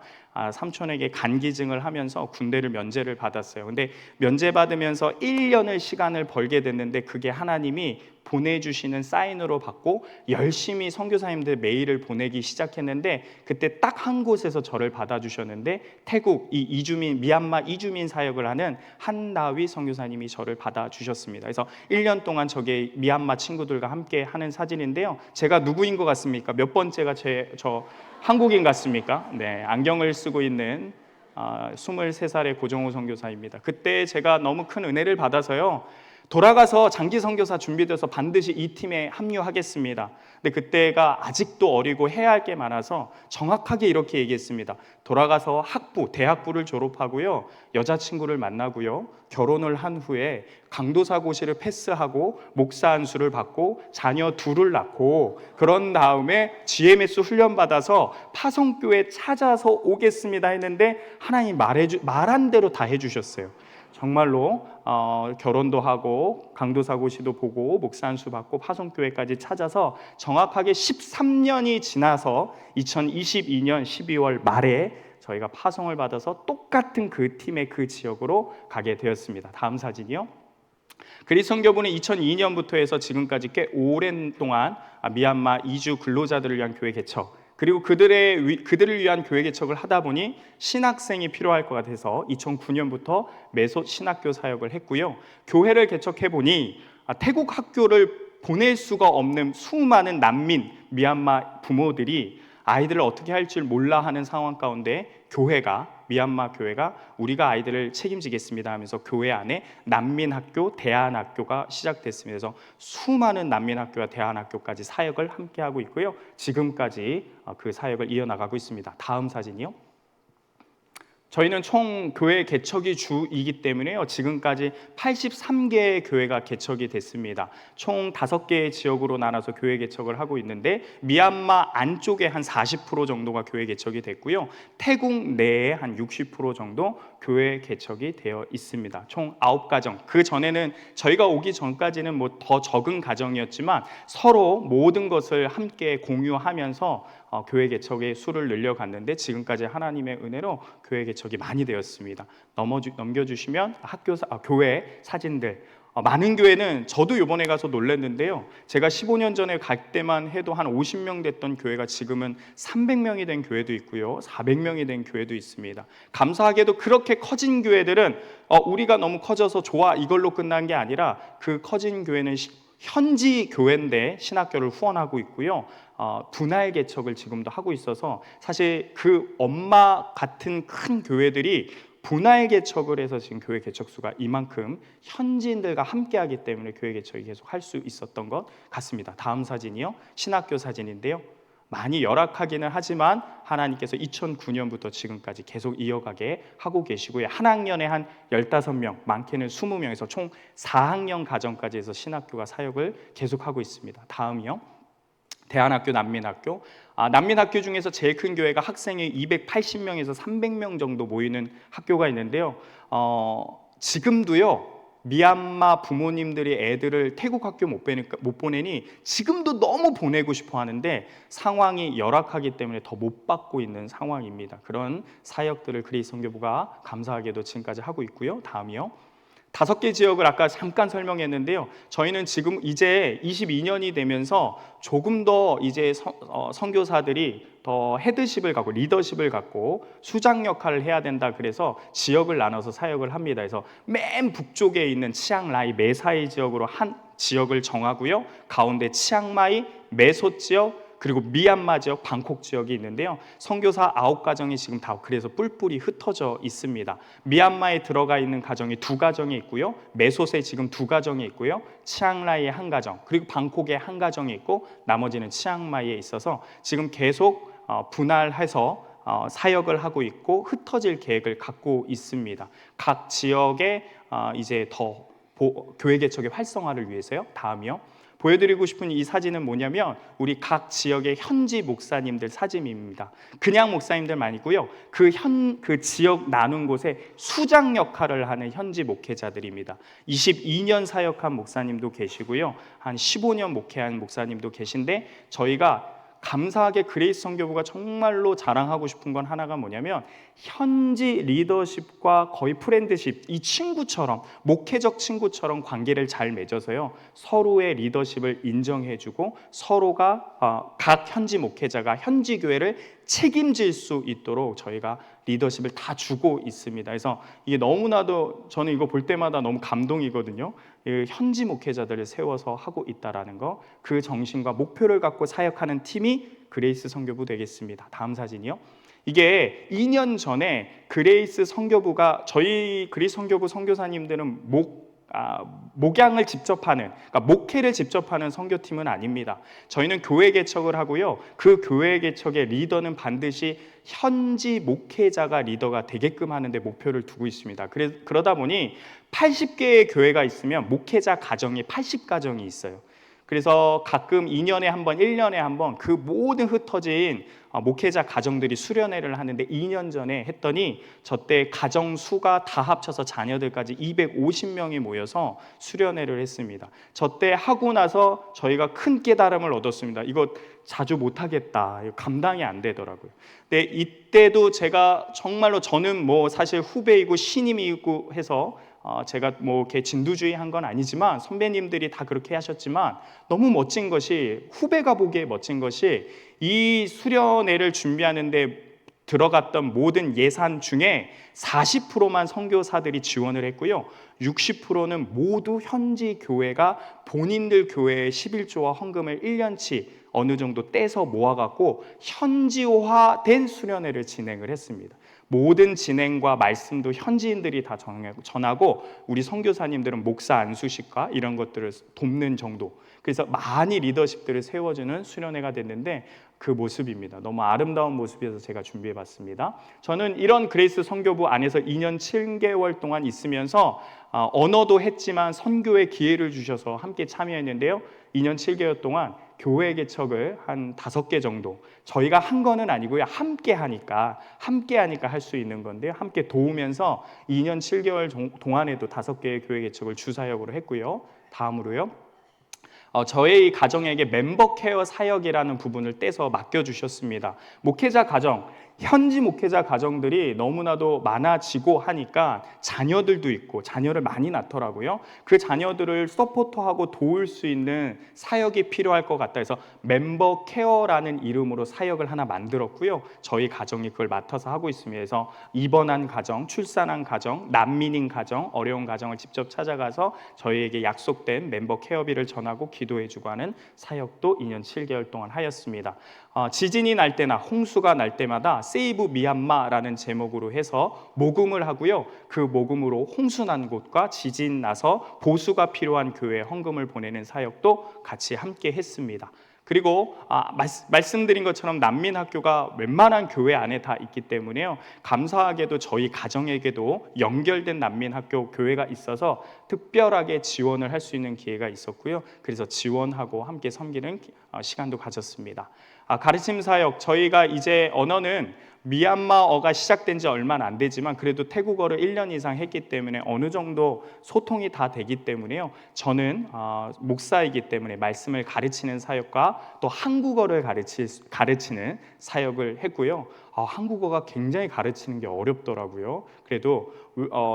삼촌에게 간기증을 하면서 군대를 면제를 받았어요. 근데 면제받으면서 1년의 시간을 벌게 됐는데 그게 하나님이 보내주시는 사인으로 받고 열심히 선교사님들 메일을 보내기 시작했는데 그때 딱 한 곳에서 저를 받아주셨는데 태국 미얀마 이주민 사역을 하는 한다윗 선교사님이 저를 받아주셨습니다. 그래서 1년 동안 저게 미얀마 친구들과 함께 하는 사진인데요. 제가 누구인 것 같습니까? 몇 번째가 저 한국인 같습니까? 네, 안경을 쓰고 있는 23살의 고정호 선교사입니다. 그때 제가 너무 큰 은혜를 받아서요. 돌아가서 장기 선교사 준비돼서 반드시 이 팀에 합류하겠습니다. 근데 그때가 아직도 어리고 해야 할 게 많아서 정확하게 이렇게 얘기했습니다. 돌아가서 대학부를 졸업하고요. 여자친구를 만나고요. 결혼을 한 후에 강도사고시를 패스하고 목사 안수를 받고 자녀 2을 낳고 그런 다음에 GMS 훈련 받아서 파송교회 찾아서 오겠습니다 했는데 하나님 말한 대로 다 해주셨어요. 정말로 결혼도 하고 강도사고시도 보고 목사 안수 받고 파송교회까지 찾아서 정확하게 13년이 지나서 2022년 12월 말에 저희가 파송을 받아서 똑같은 그 팀의 그 지역으로 가게 되었습니다. 다음 사진이요. 그리스 선교부는 2002년부터 해서 지금까지 꽤 오랜 동안 미얀마 이주 근로자들을 위한 교회 개척, 그리고 그들을 위한 교회 개척을 하다 보니 신학생이 필요할 것 같아서 2009년부터 메소 신학교 사역을 했고요. 교회를 개척해 보니 태국 학교를 보낼 수가 없는 수많은 난민 미얀마 부모들이 아이들을 어떻게 할 줄 몰라 하는 상황 가운데 미얀마 교회가 우리가 아이들을 책임지겠습니다 하면서 교회 안에 난민학교, 대안학교가 시작됐습니다. 그래서 수많은 난민학교와 대안학교까지 사역을 함께하고 있고요. 지금까지 그 사역을 이어나가고 있습니다. 다음 사진이요. 저희는 총 교회 개척이 주이기 때문에요. 지금까지 83개의 교회가 개척이 됐습니다. 총 5개의 지역으로 나눠서 교회 개척을 하고 있는데 미얀마 안쪽에 한 40% 정도가 교회 개척이 됐고요. 태국 내에 한 60% 정도 교회 개척이 되어 있습니다. 총 9가정. 그 전에는 저희가 오기 전까지는 뭐 더 적은 가정이었지만 서로 모든 것을 함께 공유하면서 교회 개척의 수를 늘려갔는데 지금까지 하나님의 은혜로 교회 개척이 많이 되었습니다. 넘겨주시면 교회 사진들. 많은 교회는 저도 이번에 가서 놀랐는데요. 제가 15년 전에 갈 때만 해도 한 50명 됐던 교회가 지금은 300명이 된 교회도 있고요. 400명이 된 교회도 있습니다. 감사하게도 그렇게 커진 교회들은 우리가 너무 커져서 좋아 이걸로 끝난 게 아니라 그 커진 교회는 현지 교회인데 신학교를 후원하고 있고요. 분할 개척을 지금도 하고 있어서 사실 그 엄마 같은 큰 교회들이 분할 개척을 해서 지금 교회 개척 수가 이만큼 현지인들과 함께하기 때문에 교회 개척이 계속 할 수 있었던 것 같습니다. 다음 사진이요. 신학교 사진인데요. 많이 열악하기는 하지만 하나님께서 2009년부터 지금까지 계속 이어가게 하고 계시고요. 한 학년에 한 15명, 많게는 20명에서 총 4학년 가정까지 해서 신학교가 사역을 계속하고 있습니다. 다음이요. 대안학교, 난민학교. 난민학교 중에서 제일 큰 교회가 학생이 280명에서 300명 정도 모이는 학교가 있는데요. 지금도요. 미얀마 부모님들이 애들을 태국 학교 못 보내니 지금도 너무 보내고 싶어 하는데 상황이 열악하기 때문에 더 못 받고 있는 상황입니다. 그런 사역들을 그리스 선교부가 감사하게도 지금까지 하고 있고요. 다음이요. 5개 지역을 아까 잠깐 설명했는데요. 저희는 지금 이제 22년이 되면서 조금 더 이제 선교사들이 더 헤드십을 갖고 리더십을 갖고 수장 역할을 해야 된다. 그래서 지역을 나눠서 사역을 합니다. 그래서 맨 북쪽에 있는 치앙라이 메사이 지역으로 한 지역을 정하고요. 가운데 치앙마이, 메소 지역, 그리고 미얀마 지역, 방콕 지역이 있는데요. 선교사 9가정이 지금 다 그래서 뿔뿔이 흩어져 있습니다. 미얀마에 들어가 있는 가정이 2가정이 있고요. 메소세 지금 2가정이 있고요. 치앙라이에 1가정, 그리고 방콕에 1가정이 있고 나머지는 치앙마이에 있어서 지금 계속 분할해서 사역을 하고 있고 흩어질 계획을 갖고 있습니다. 각 지역에 이제 더 교회 개척의 활성화를 위해서요. 다음이요. 보여드리고 싶은 이 사진은 뭐냐면 우리 각 지역의 현지 목사님들 사진입니다. 그냥 목사님들만 아니고요. 그 지역 나눈 곳에 수장 역할을 하는 현지 목회자들입니다. 22년 사역한 목사님도 계시고요. 한 15년 목회한 목사님도 계신데 저희가 감사하게 그레이스 선교부가 정말로 자랑하고 싶은 건 하나가 뭐냐면 현지 리더십과 거의 프렌드십, 이 친구처럼 목회적 친구처럼 관계를 잘 맺어서요. 서로의 리더십을 인정해주고 서로가 각 현지 목회자가 현지 교회를 책임질 수 있도록 저희가 리더십을 다 주고 있습니다. 그래서 이게 너무나도 저는 이거 볼 때마다 너무 감동이거든요. 현지 목회자들을 세워서 하고 있다라는 거, 그 정신과 목표를 갖고 사역하는 팀이 그레이스 선교부 되겠습니다. 다음 사진이요. 이게 2년 전에 그레이스 선교부가 저희 그레이스 선교부 선교사님들은 목양을 직접 하는, 그러니까 목회를 직접 하는 선교팀은 아닙니다. 저희는 교회 개척을 하고요. 그 교회 개척의 리더는 반드시 현지 목회자가 리더가 되게끔 하는데 목표를 두고 있습니다. 그러다 보니 80개의 교회가 있으면 목회자 가정이 80가정이 있어요. 그래서 가끔 2년에 한 번, 1년에 한 번 그 모든 흩어진 목회자 가정들이 수련회를 하는데 2년 전에 했더니 저때 가정 수가 다 합쳐서 자녀들까지 250명이 모여서 수련회를 했습니다. 저때 하고 나서 저희가 큰 깨달음을 얻었습니다. 이거 자주 못하겠다, 감당이 안 되더라고요. 근데 이때도 제가 정말로 저는 뭐 사실 후배이고 신임이고 해서 제가 뭐 이렇게 진두주의 한 건 아니지만 선배님들이 다 그렇게 하셨지만 너무 멋진 것이, 후배가 보기에 멋진 것이 이 수련회를 준비하는데 들어갔던 모든 예산 중에 40%만 선교사들이 지원을 했고요. 60%는 모두 현지 교회가 본인들 교회의 11조와 헌금을 1년치 어느 정도 떼서 모아갖고 현지화된 수련회를 진행을 했습니다. 모든 진행과 말씀도 현지인들이 다 전하고 우리 선교사님들은 목사 안수식과 이런 것들을 돕는 정도. 그래서 많이 리더십들을 세워주는 수련회가 됐는데 그 모습입니다. 너무 아름다운 모습이어서 제가 준비해봤습니다. 저는 이런 그레이스 선교부 안에서 2년 7개월 동안 있으면서 언어도 했지만 선교의 기회를 주셔서 함께 참여했는데요. 2년 7개월 동안 교회 개척을 한 5개 정도, 저희가 한 거는 아니고요. 함께 하니까 할 수 있는 건데요. 함께 도우면서 2년 7개월 동안에도 5개의 교회 개척을 주사역으로 했고요. 다음으로요. 저희 가정에게 멤버 케어 사역이라는 부분을 떼서 맡겨주셨습니다. 목회자 가정, 현지 목회자 가정들이 너무나도 많아지고 하니까 자녀들도 있고 자녀를 많이 낳더라고요. 그 자녀들을 서포터하고 도울 수 있는 사역이 필요할 것 같다 해서 멤버 케어라는 이름으로 사역을 하나 만들었고요. 저희 가정이 그걸 맡아서 하고 있습니다. 그래서 입원한 가정, 출산한 가정, 난민인 가정, 어려운 가정을 직접 찾아가서 저희에게 약속된 멤버 케어비를 전하고 기도해주고 하는 사역도 2년 7개월 동안 하였습니다. 지진이 날 때나 홍수가 날 때마다 세이브 미얀마라는 제목으로 해서 모금을 하고요. 그 모금으로 홍수 난 곳과 지진 나서 보수가 필요한 교회에 헌금을 보내는 사역도 같이 함께 했습니다. 그리고 말씀드린 것처럼 난민학교가 웬만한 교회 안에 다 있기 때문에요. 감사하게도 저희 가정에게도 연결된 난민학교 교회가 있어서 특별하게 지원을 할 수 있는 기회가 있었고요. 그래서 지원하고 함께 섬기는 시간도 가졌습니다. 가르침 사역, 저희가 이제 언어는 미얀마어가 시작된 지 얼마 안 되지만 그래도 태국어를 1년 이상 했기 때문에 어느 정도 소통이 다 되기 때문에요. 저는 목사이기 때문에 말씀을 가르치는 사역과 또 한국어를 가르치는 사역을 했고요. 한국어가 굉장히 가르치는 게 어렵더라고요. 그래도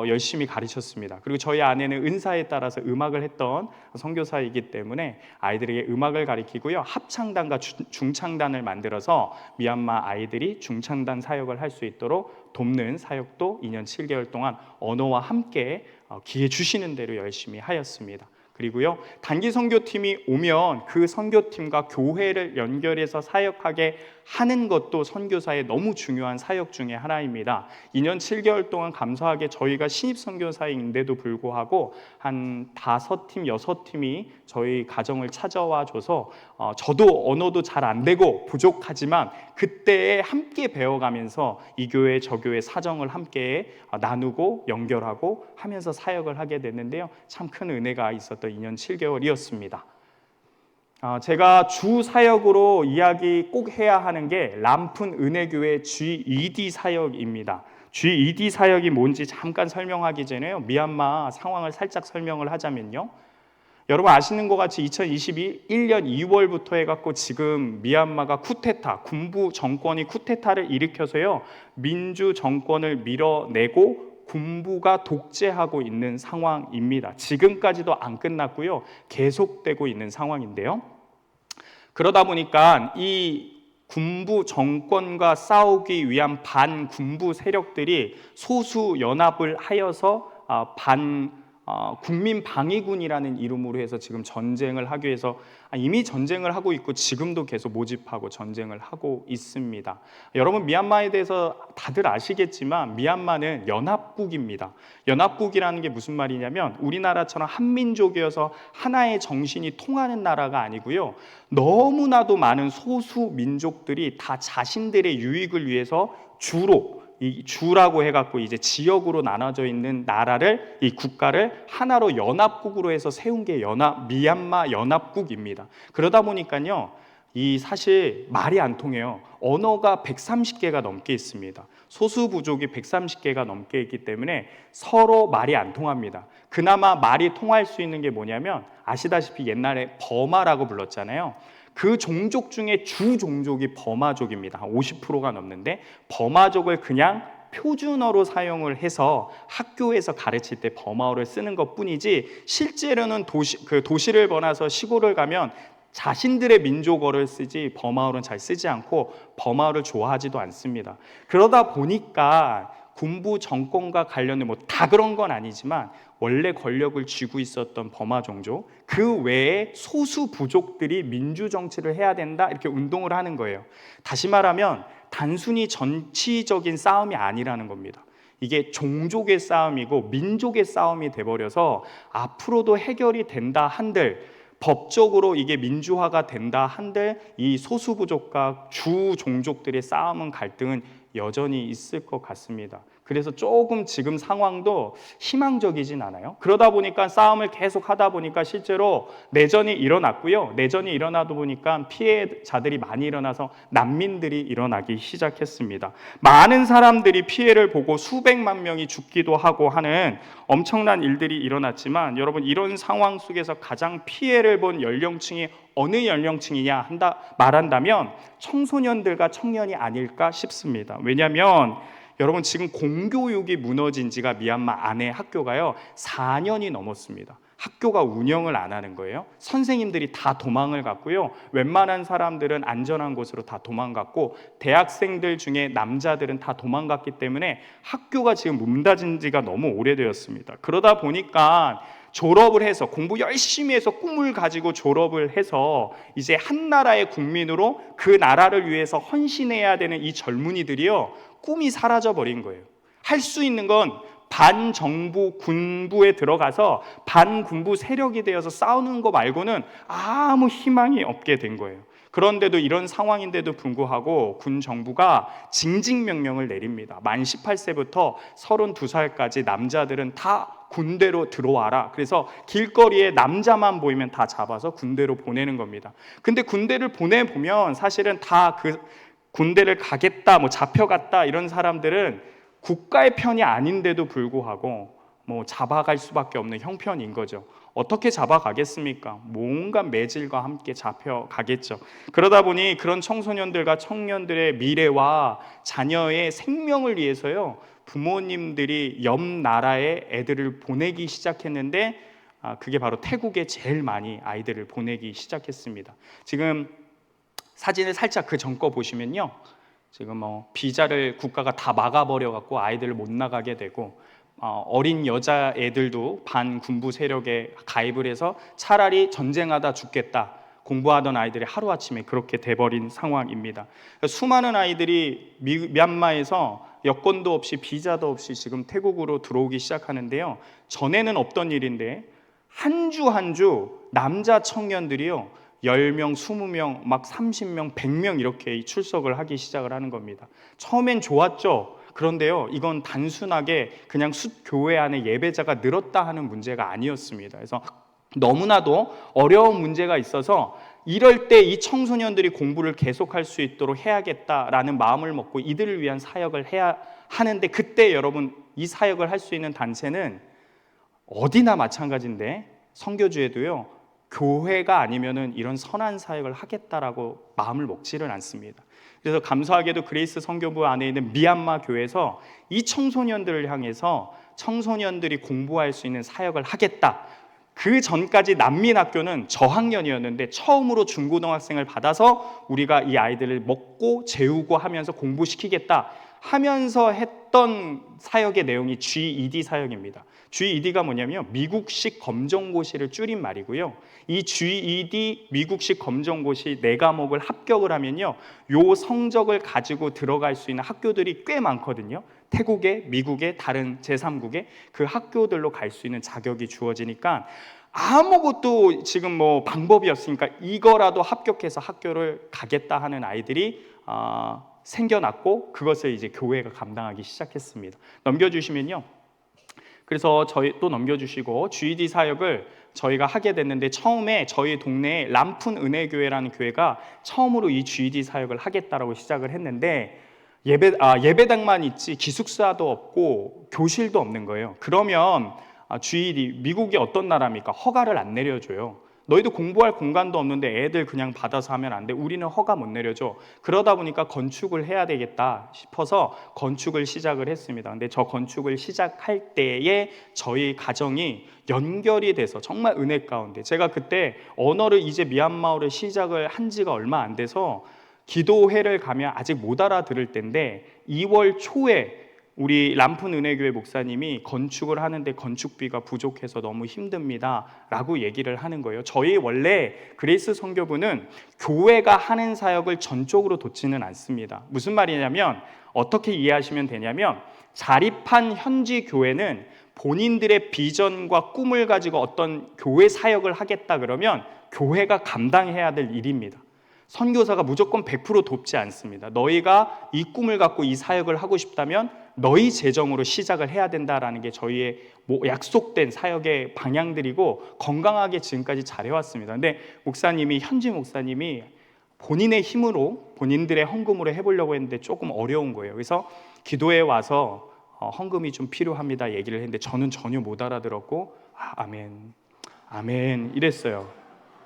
열심히 가르쳤습니다. 그리고 저희 아내는 은사에 따라서 음악을 했던 선교사이기 때문에 아이들에게 음악을 가르치고요. 합창단과 중창단을 만들어서 미얀마 아이들이 중창단 사역을 할 수 있도록 돕는 사역도 2년 7개월 동안 언어와 함께 기회 주시는 대로 열심히 하였습니다. 그리고요, 단기 선교팀이 오면 그 선교팀과 교회를 연결해서 사역하게 하는 것도 선교사의 너무 중요한 사역 중에 하나입니다. 2년 7개월 동안 감사하게 저희가 신입 선교사인데도 불구하고 한 5팀, 6팀이 저희 가정을 찾아와 줘서 저도 언어도 잘 안 되고 부족하지만 그때에 함께 배워가면서 이 교회 저 교회 사정을 함께 나누고 연결하고 하면서 사역을 하게 됐는데요, 참 큰 은혜가 있었던 2년 7개월이었습니다. 제가 주 사역으로 이야기 꼭 해야 하는 게 람푼 은혜교회 GED 사역입니다. GED 사역이 뭔지 잠깐 설명하기 전에요, 미얀마 상황을 살짝 설명을 하자면요, 여러분 아시는 것 같이 2021년 2월부터 해갖고 지금 미얀마가 쿠데타, 군부 정권이 쿠데타를 일으켜서요, 민주 정권을 밀어내고 군부가 독재하고 있는 상황입니다. 지금까지도 안 끝났고요, 계속되고 있는 상황인데요, 그러다 보니까 이 군부 정권과 싸우기 위한 반군부 세력들이 소수 연합을 하여서 국민방위군이라는 이름으로 해서 지금 전쟁을 하기 위해서 이미 전쟁을 하고 있고 지금도 계속 모집하고 전쟁을 하고 있습니다. 여러분 미얀마에 대해서 다들 아시겠지만 미얀마는 연합국입니다. 연합국이라는 게 무슨 말이냐면 우리나라처럼 한민족이어서 하나의 정신이 통하는 나라가 아니고요, 너무나도 많은 소수 민족들이 다 자신들의 유익을 위해서 이 주라고 해갖고 이제 지역으로 나눠져 있는 나라를, 이 국가를 하나로 연합국으로 해서 세운 게 미얀마 연합국입니다. 그러다 보니까요, 이 사실 말이 안 통해요. 언어가 130개가 넘게 있습니다. 소수 부족이 130개가 넘게 있기 때문에 서로 말이 안 통합니다. 그나마 말이 통할 수 있는 게 뭐냐면 아시다시피 옛날에 버마라고 불렀잖아요. 그 종족 중에 주 종족이 버마족입니다. 50%가 넘는데 버마족을 그냥 표준어로 사용을 해서 학교에서 가르칠 때 버마어를 쓰는 것뿐이지 실제로는 도시를 번화서 시골을 가면 자신들의 민족어를 쓰지 버마어는 잘 쓰지 않고 버마어를 좋아하지도 않습니다. 그러다 보니까 군부 정권과 관련된 다 그런 건 아니지만 원래 권력을 쥐고 있었던 버마 종족 그 외에 소수 부족들이 민주 정치를 해야 된다 이렇게 운동을 하는 거예요. 다시 말하면 단순히 정치적인 싸움이 아니라는 겁니다. 이게 종족의 싸움이고 민족의 싸움이 돼버려서 앞으로도 해결이 된다 한들, 법적으로 이게 민주화가 된다 한들 이 소수 부족과 주 종족들의 싸움은 갈등은 여전히 있을 것 같습니다. 그래서 조금 지금 상황도 희망적이진 않아요. 그러다 보니까 싸움을 계속 하다 보니까 실제로 내전이 일어났고요. 내전이 일어나다 보니까 피해자들이 많이 일어나서 난민들이 일어나기 시작했습니다. 많은 사람들이 피해를 보고 수백만 명이 죽기도 하고 하는 엄청난 일들이 일어났지만 여러분 이런 상황 속에서 가장 피해를 본 연령층이 어느 연령층이냐 말한다면 청소년들과 청년이 아닐까 싶습니다. 왜냐하면 여러분 지금 공교육이 무너진 지가 미얀마 안에 학교가요 4년이 넘었습니다. 학교가 운영을 안 하는 거예요. 선생님들이 다 도망을 갔고요. 웬만한 사람들은 안전한 곳으로 다 도망갔고 대학생들 중에 남자들은 다 도망갔기 때문에 학교가 지금 문 닫은 지가 너무 오래되었습니다. 그러다 보니까 졸업을 해서 공부 열심히 해서 꿈을 가지고 졸업을 해서 이제 한 나라의 국민으로 그 나라를 위해서 헌신해야 되는 이 젊은이들이요 꿈이 사라져버린 거예요. 할 수 있는 건 반정부 군부에 들어가서 반군부 세력이 되어서 싸우는 거 말고는 아무 희망이 없게 된 거예요. 그런데도 이런 상황인데도 불구하고 군 정부가 징집명령을 내립니다. 만 18세부터 32살까지 남자들은 다 군대로 들어와라. 그래서 길거리에 남자만 보이면 다 잡아서 군대로 보내는 겁니다. 근데 군대를 보내보면 사실은 다 군대를 가겠다, 잡혀갔다 이런 사람들은 국가의 편이 아닌데도 불구하고 잡아갈 수밖에 없는 형편인 거죠. 어떻게 잡아가겠습니까? 뭔가 매질과 함께 잡혀가겠죠. 그러다 보니 그런 청소년들과 청년들의 미래와 자녀의 생명을 위해서요 부모님들이 옆 나라에 애들을 보내기 시작했는데 그게 바로 태국에 제일 많이 아이들을 보내기 시작했습니다. 지금 사진을 살짝 그 전 거 보시면요, 지금 비자를 국가가 다 막아버려 갖고 아이들을 못 나가게 되고 어린 여자 애들도 반군부 세력에 가입을 해서 차라리 전쟁하다 죽겠다, 공부하던 아이들이 하루아침에 그렇게 돼버린 상황입니다. 수많은 아이들이 미얀마에서 여권도 없이 비자도 없이 지금 태국으로 들어오기 시작하는데요, 전에는 없던 일인데 한 주 한 주 남자 청년들이요 10명, 20명, 막 30명, 100명 이렇게 출석을 하기 시작을 하는 겁니다. 처음엔 좋았죠. 그런데요, 이건 단순하게 그냥 교회 안에 예배자가 늘었다 하는 문제가 아니었습니다. 그래서 너무나도 어려운 문제가 있어서 이럴 때 이 청소년들이 공부를 계속할 수 있도록 해야겠다라는 마음을 먹고 이들을 위한 사역을 해야 하는데, 그때 여러분 이 사역을 할 수 있는 단체는 어디나 마찬가지인데 선교주에도요 교회가 아니면은 이런 선한 사역을 하겠다라고 마음을 먹지를 않습니다. 그래서 감사하게도 그레이스 선교부 안에 있는 미얀마 교회에서 이 청소년들을 향해서 청소년들이 공부할 수 있는 사역을 하겠다. 그 전까지 난민학교는 저학년이었는데 처음으로 중고등학생을 받아서 우리가 이 아이들을 먹고 재우고 하면서 공부시키겠다 하면서 했던 사역의 내용이 GED 사역입니다. GED가 뭐냐면 미국식 검정고시를 줄인 말이고요. 이 GED 미국식 검정고시 4과목을 합격을 하면요, 요 성적을 가지고 들어갈 수 있는 학교들이 꽤 많거든요. 태국에, 미국에, 다른 제3국에 그 학교들로 갈 수 있는 자격이 주어지니까 아무것도 지금 뭐 방법이 없으니까 이거라도 합격해서 학교를 가겠다 하는 아이들이 생겨났고, 그것을 이제 교회가 감당하기 시작했습니다. 넘겨주시면요. 그래서 저희 또 넘겨주시고, GED 사역을 저희가 하게 됐는데, 처음에 저희 동네에 람푼 은혜교회라는 교회가 처음으로 이 GED 사역을 하겠다라고 시작을 했는데, 예배당만 있지 기숙사도 없고 교실도 없는 거예요. 그러면 GED, 미국이 어떤 나라입니까? 허가를 안 내려줘요. 너희도 공부할 공간도 없는데 애들 그냥 받아서 하면 안 돼. 우리는 허가 못 내려줘. 그러다 보니까 건축을 해야 되겠다 싶어서 건축을 시작을 했습니다. 근데 저 건축을 시작할 때에 저희 가정이 연결이 돼서 정말 은혜 가운데, 제가 그때 언어를 이제 미얀마어를 시작을 한 지가 얼마 안 돼서 기도회를 가면 아직 못 알아들을 때인데 2월 초에 우리 람푼 은혜교회 목사님이 건축을 하는데 건축비가 부족해서 너무 힘듭니다 라고 얘기를 하는 거예요. 저희 원래 그레이스 선교부는 교회가 하는 사역을 전적으로 돕지는 않습니다. 무슨 말이냐면, 어떻게 이해하시면 되냐면, 자립한 현지 교회는 본인들의 비전과 꿈을 가지고 어떤 교회 사역을 하겠다 그러면 교회가 감당해야 될 일입니다. 선교사가 무조건 100% 돕지 않습니다. 너희가 이 꿈을 갖고 이 사역을 하고 싶다면 너희 재정으로 시작을 해야 된다라는 게 저희의 약속된 사역의 방향들이고, 건강하게 지금까지 잘해왔습니다. 근데 현지 목사님이 본인의 힘으로, 본인들의 헌금으로 해보려고 했는데 조금 어려운 거예요. 그래서 기도에 와서 헌금이 좀 필요합니다 얘기를 했는데 저는 전혀 못 알아들었고 아멘, 아멘 이랬어요.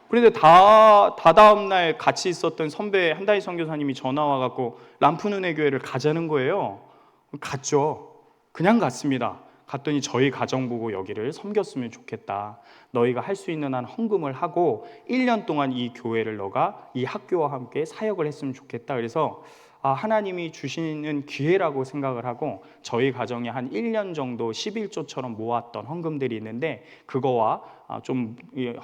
그런데 다다음 날 같이 있었던 선배 한다희 선교사님이 전화 와갖고 람푼 은혜교회를 가자는 거예요. 갔죠. 그냥 갔습니다. 갔더니 저희 가정 보고 여기를 섬겼으면 좋겠다. 너희가 할 수 있는 한 헌금을 하고 1년 동안 이 교회를 너가 이 학교와 함께 사역을 했으면 좋겠다. 그래서 하나님이 주시는 기회라고 생각을 하고 저희 가정이 한 1년 정도 11조처럼 모았던 헌금들이 있는데, 그거와 좀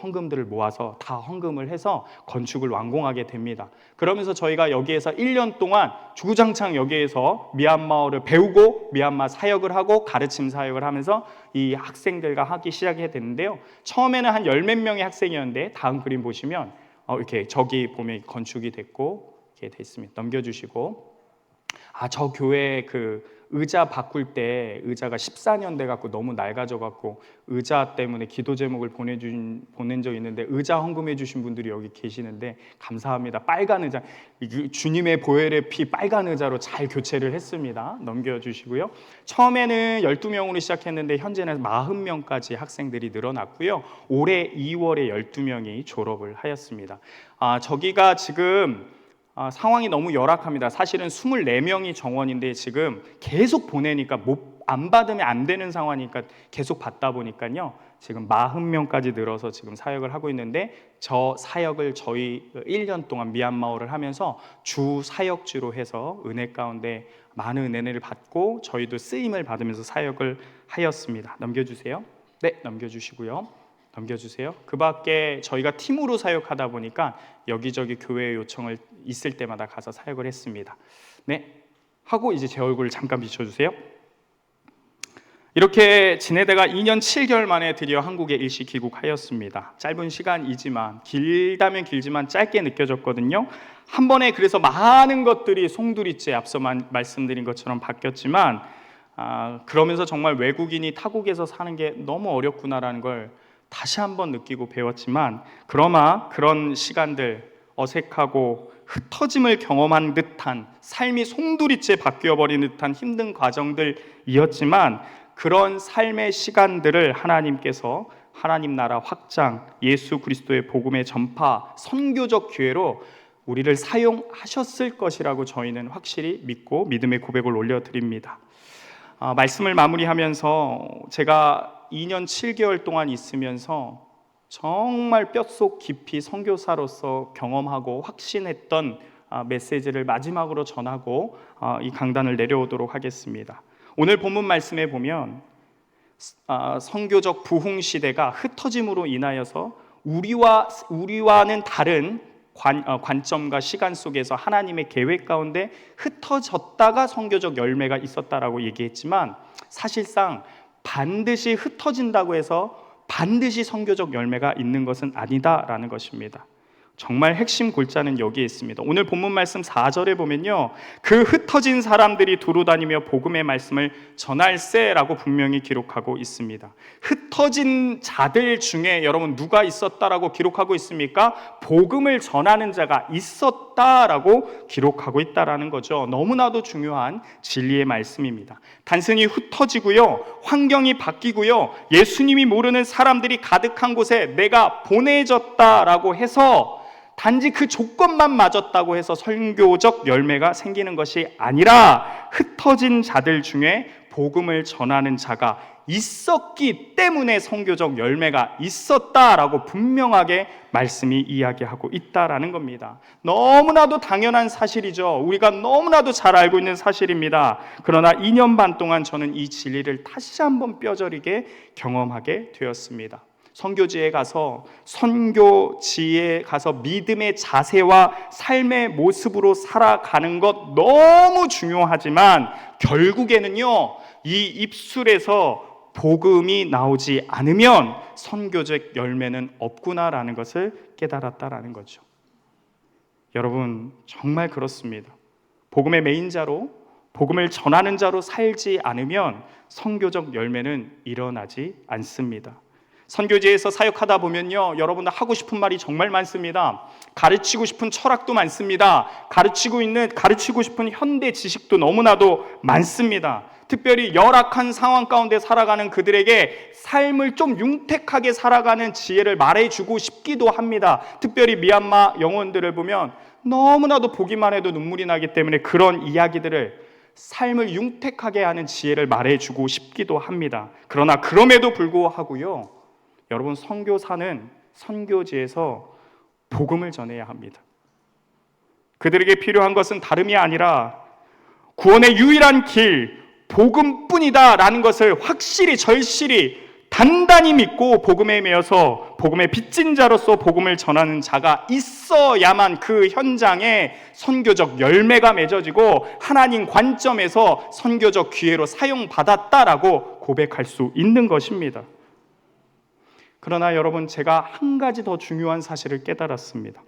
헌금들을 모아서 다 헌금을 해서 건축을 완공하게 됩니다. 그러면서 저희가 여기에서 1년 동안 주구장창 여기에서 미얀마어를 배우고 미얀마 사역을 하고 가르침 사역을 하면서 이 학생들과 하기 시작하게 됐는데요. 처음에는 한 10몇 명의 학생이었는데 다음 그림 보시면 이렇게 저기 보면 건축이 됐고 이렇게 됐습니다. 넘겨주시고, 저 교회 그 의자 바꿀 때 의자가 14년 돼 갖고 너무 낡아져 갖고 의자 때문에 기도 제목을 보낸 적이 있는데 의자 헌금해 주신 분들이 여기 계시는데 감사합니다. 빨간 의자, 주님의 보혈의 피 빨간 의자로 잘 교체를 했습니다. 넘겨주시고요. 처음에는 12명으로 시작했는데 현재는 40명까지 학생들이 늘어났고요. 올해 2월에 12명이 졸업을 하였습니다. 저기가 지금 상황이 너무 열악합니다. 사실은 24명이 정원인데 지금 계속 보내니까 안 받으면 안 되는 상황이니까 계속 받다 보니까요. 지금 40명까지 늘어서 지금 사역을 하고 있는데, 저 사역을 저희 1년 동안 미얀마어를 하면서 주 사역지로 해서 은혜 가운데 많은 은혜를 받고 저희도 쓰임을 받으면서 사역을 하였습니다. 넘겨주세요. 네, 넘겨주시고요. 넘겨주세요. 그 밖에 저희가 팀으로 사역하다 보니까 여기저기 교회 요청을 있을 때마다 가서 사역을 했습니다. 네, 하고 이제 제 얼굴을 잠깐 비춰주세요. 이렇게 지내다가 2년 7개월 만에 드디어 한국에 일시 귀국하였습니다. 짧은 시간이지만, 길다면 길지만 짧게 느껴졌거든요. 한 번에 그래서 많은 것들이 송두리째 앞서 말씀드린 것처럼 바뀌었지만, 그러면서 정말 외국인이 타국에서 사는 게 너무 어렵구나라는 걸 다시 한번 느끼고 배웠지만, 그러나 그런 시간들, 어색하고 흩어짐을 경험한 듯한, 삶이 송두리째 바뀌어버린 듯한 힘든 과정들이었지만, 그런 삶의 시간들을 하나님께서 하나님 나라 확장, 예수 그리스도의 복음의 전파, 선교적 기회로 우리를 사용하셨을 것이라고 저희는 확실히 믿고 믿음의 고백을 올려드립니다. 말씀을 마무리하면서 제가 2년 7개월 동안 있으면서 정말 뼛속 깊이 선교사로서 경험하고 확신했던 메시지를 마지막으로 전하고 이 강단을 내려오도록 하겠습니다. 오늘 본문 말씀에 보면 선교적 부흥 시대가 흩어짐으로 인하여서 우리와는 다른 관점과 시간 속에서 하나님의 계획 가운데 흩어졌다가 선교적 열매가 있었다라고 얘기했지만, 사실상 반드시 흩어진다고 해서 반드시 선교적 열매가 있는 것은 아니다라는 것입니다. 정말 핵심 골자는 여기에 있습니다. 오늘 본문 말씀 4절에 보면요, 그 흩어진 사람들이 두루 다니며 복음의 말씀을 전할세라고 분명히 기록하고 있습니다. 흩어진 자들 중에 여러분 누가 있었다라고 기록하고 있습니까? 복음을 전하는 자가 있었다라고 기록하고 있다라는 거죠. 너무나도 중요한 진리의 말씀입니다. 단순히 흩어지고요, 환경이 바뀌고요, 예수님이 모르는 사람들이 가득한 곳에 내가 보내졌다라고 해서 단지 그 조건만 맞았다고 해서 선교적 열매가 생기는 것이 아니라, 흩어진 자들 중에 복음을 전하는 자가 있었기 때문에 선교적 열매가 있었다라고 분명하게 말씀이 이야기하고 있다라는 겁니다. 너무나도 당연한 사실이죠. 우리가 너무나도 잘 알고 있는 사실입니다. 그러나 2년 반 동안 저는 이 진리를 다시 한번 뼈저리게 경험하게 되었습니다. 선교지에 가서 믿음의 자세와 삶의 모습으로 살아가는 것 너무 중요하지만, 결국에는요, 이 입술에서 복음이 나오지 않으면 선교적 열매는 없구나라는 것을 깨달았다라는 거죠. 여러분, 정말 그렇습니다. 복음의 메인자로, 복음을 전하는 자로 살지 않으면 선교적 열매는 일어나지 않습니다. 선교지에서 사역하다 보면요, 여러분들 하고 싶은 말이 정말 많습니다. 가르치고 싶은 철학도 많습니다. 가르치고 싶은 현대 지식도 너무나도 많습니다. 특별히 열악한 상황 가운데 살아가는 그들에게 삶을 좀 윤택하게 살아가는 지혜를 말해주고 싶기도 합니다. 특별히 미얀마 영혼들을 보면 너무나도 보기만 해도 눈물이 나기 때문에 그런 이야기들을, 삶을 윤택하게 하는 지혜를 말해주고 싶기도 합니다. 그러나 그럼에도 불구하고요, 여러분, 선교사는 선교지에서 복음을 전해야 합니다. 그들에게 필요한 것은 다름이 아니라 구원의 유일한 길, 복음뿐이다 라는 것을 확실히, 절실히, 단단히 믿고 복음에 매여서 복음의 빚진 자로서 복음을 전하는 자가 있어야만 그 현장에 선교적 열매가 맺어지고 하나님 관점에서 선교적 기회로 사용받았다라고 고백할 수 있는 것입니다. 그러나 여러분, 제가 한 가지 더 중요한 사실을 깨달았습니다.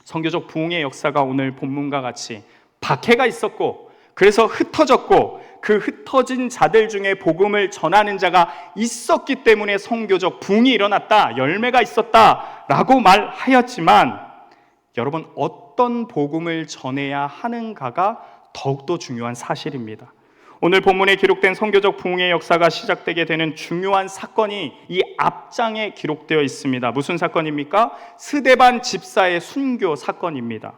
선교적 부흥의 역사가 오늘 본문과 같이 박해가 있었고, 그래서 흩어졌고, 그 흩어진 자들 중에 복음을 전하는 자가 있었기 때문에 선교적 부흥이 일어났다, 열매가 있었다라고 말하였지만, 여러분, 어떤 복음을 전해야 하는가가 더욱더 중요한 사실입니다. 오늘 본문에 기록된 선교적 부흥의 역사가 시작되게 되는 중요한 사건이 이 앞장에 기록되어 있습니다. 무슨 사건입니까? 스데반 집사의 순교 사건입니다.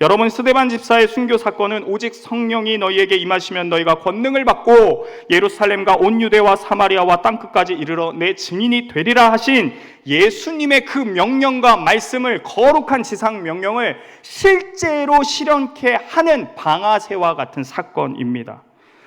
여러분, 스데반 집사의 순교 사건은 오직 성령이 너희에게 임하시면 너희가 권능을 받고 예루살렘과 온 유대와 사마리아와 땅끝까지 이르러 내 증인이 되리라 하신 예수님의 그 명령과 말씀을, 거룩한 지상 명령을 실제로 실현케 하는 방아쇠와 같은 사건입니다.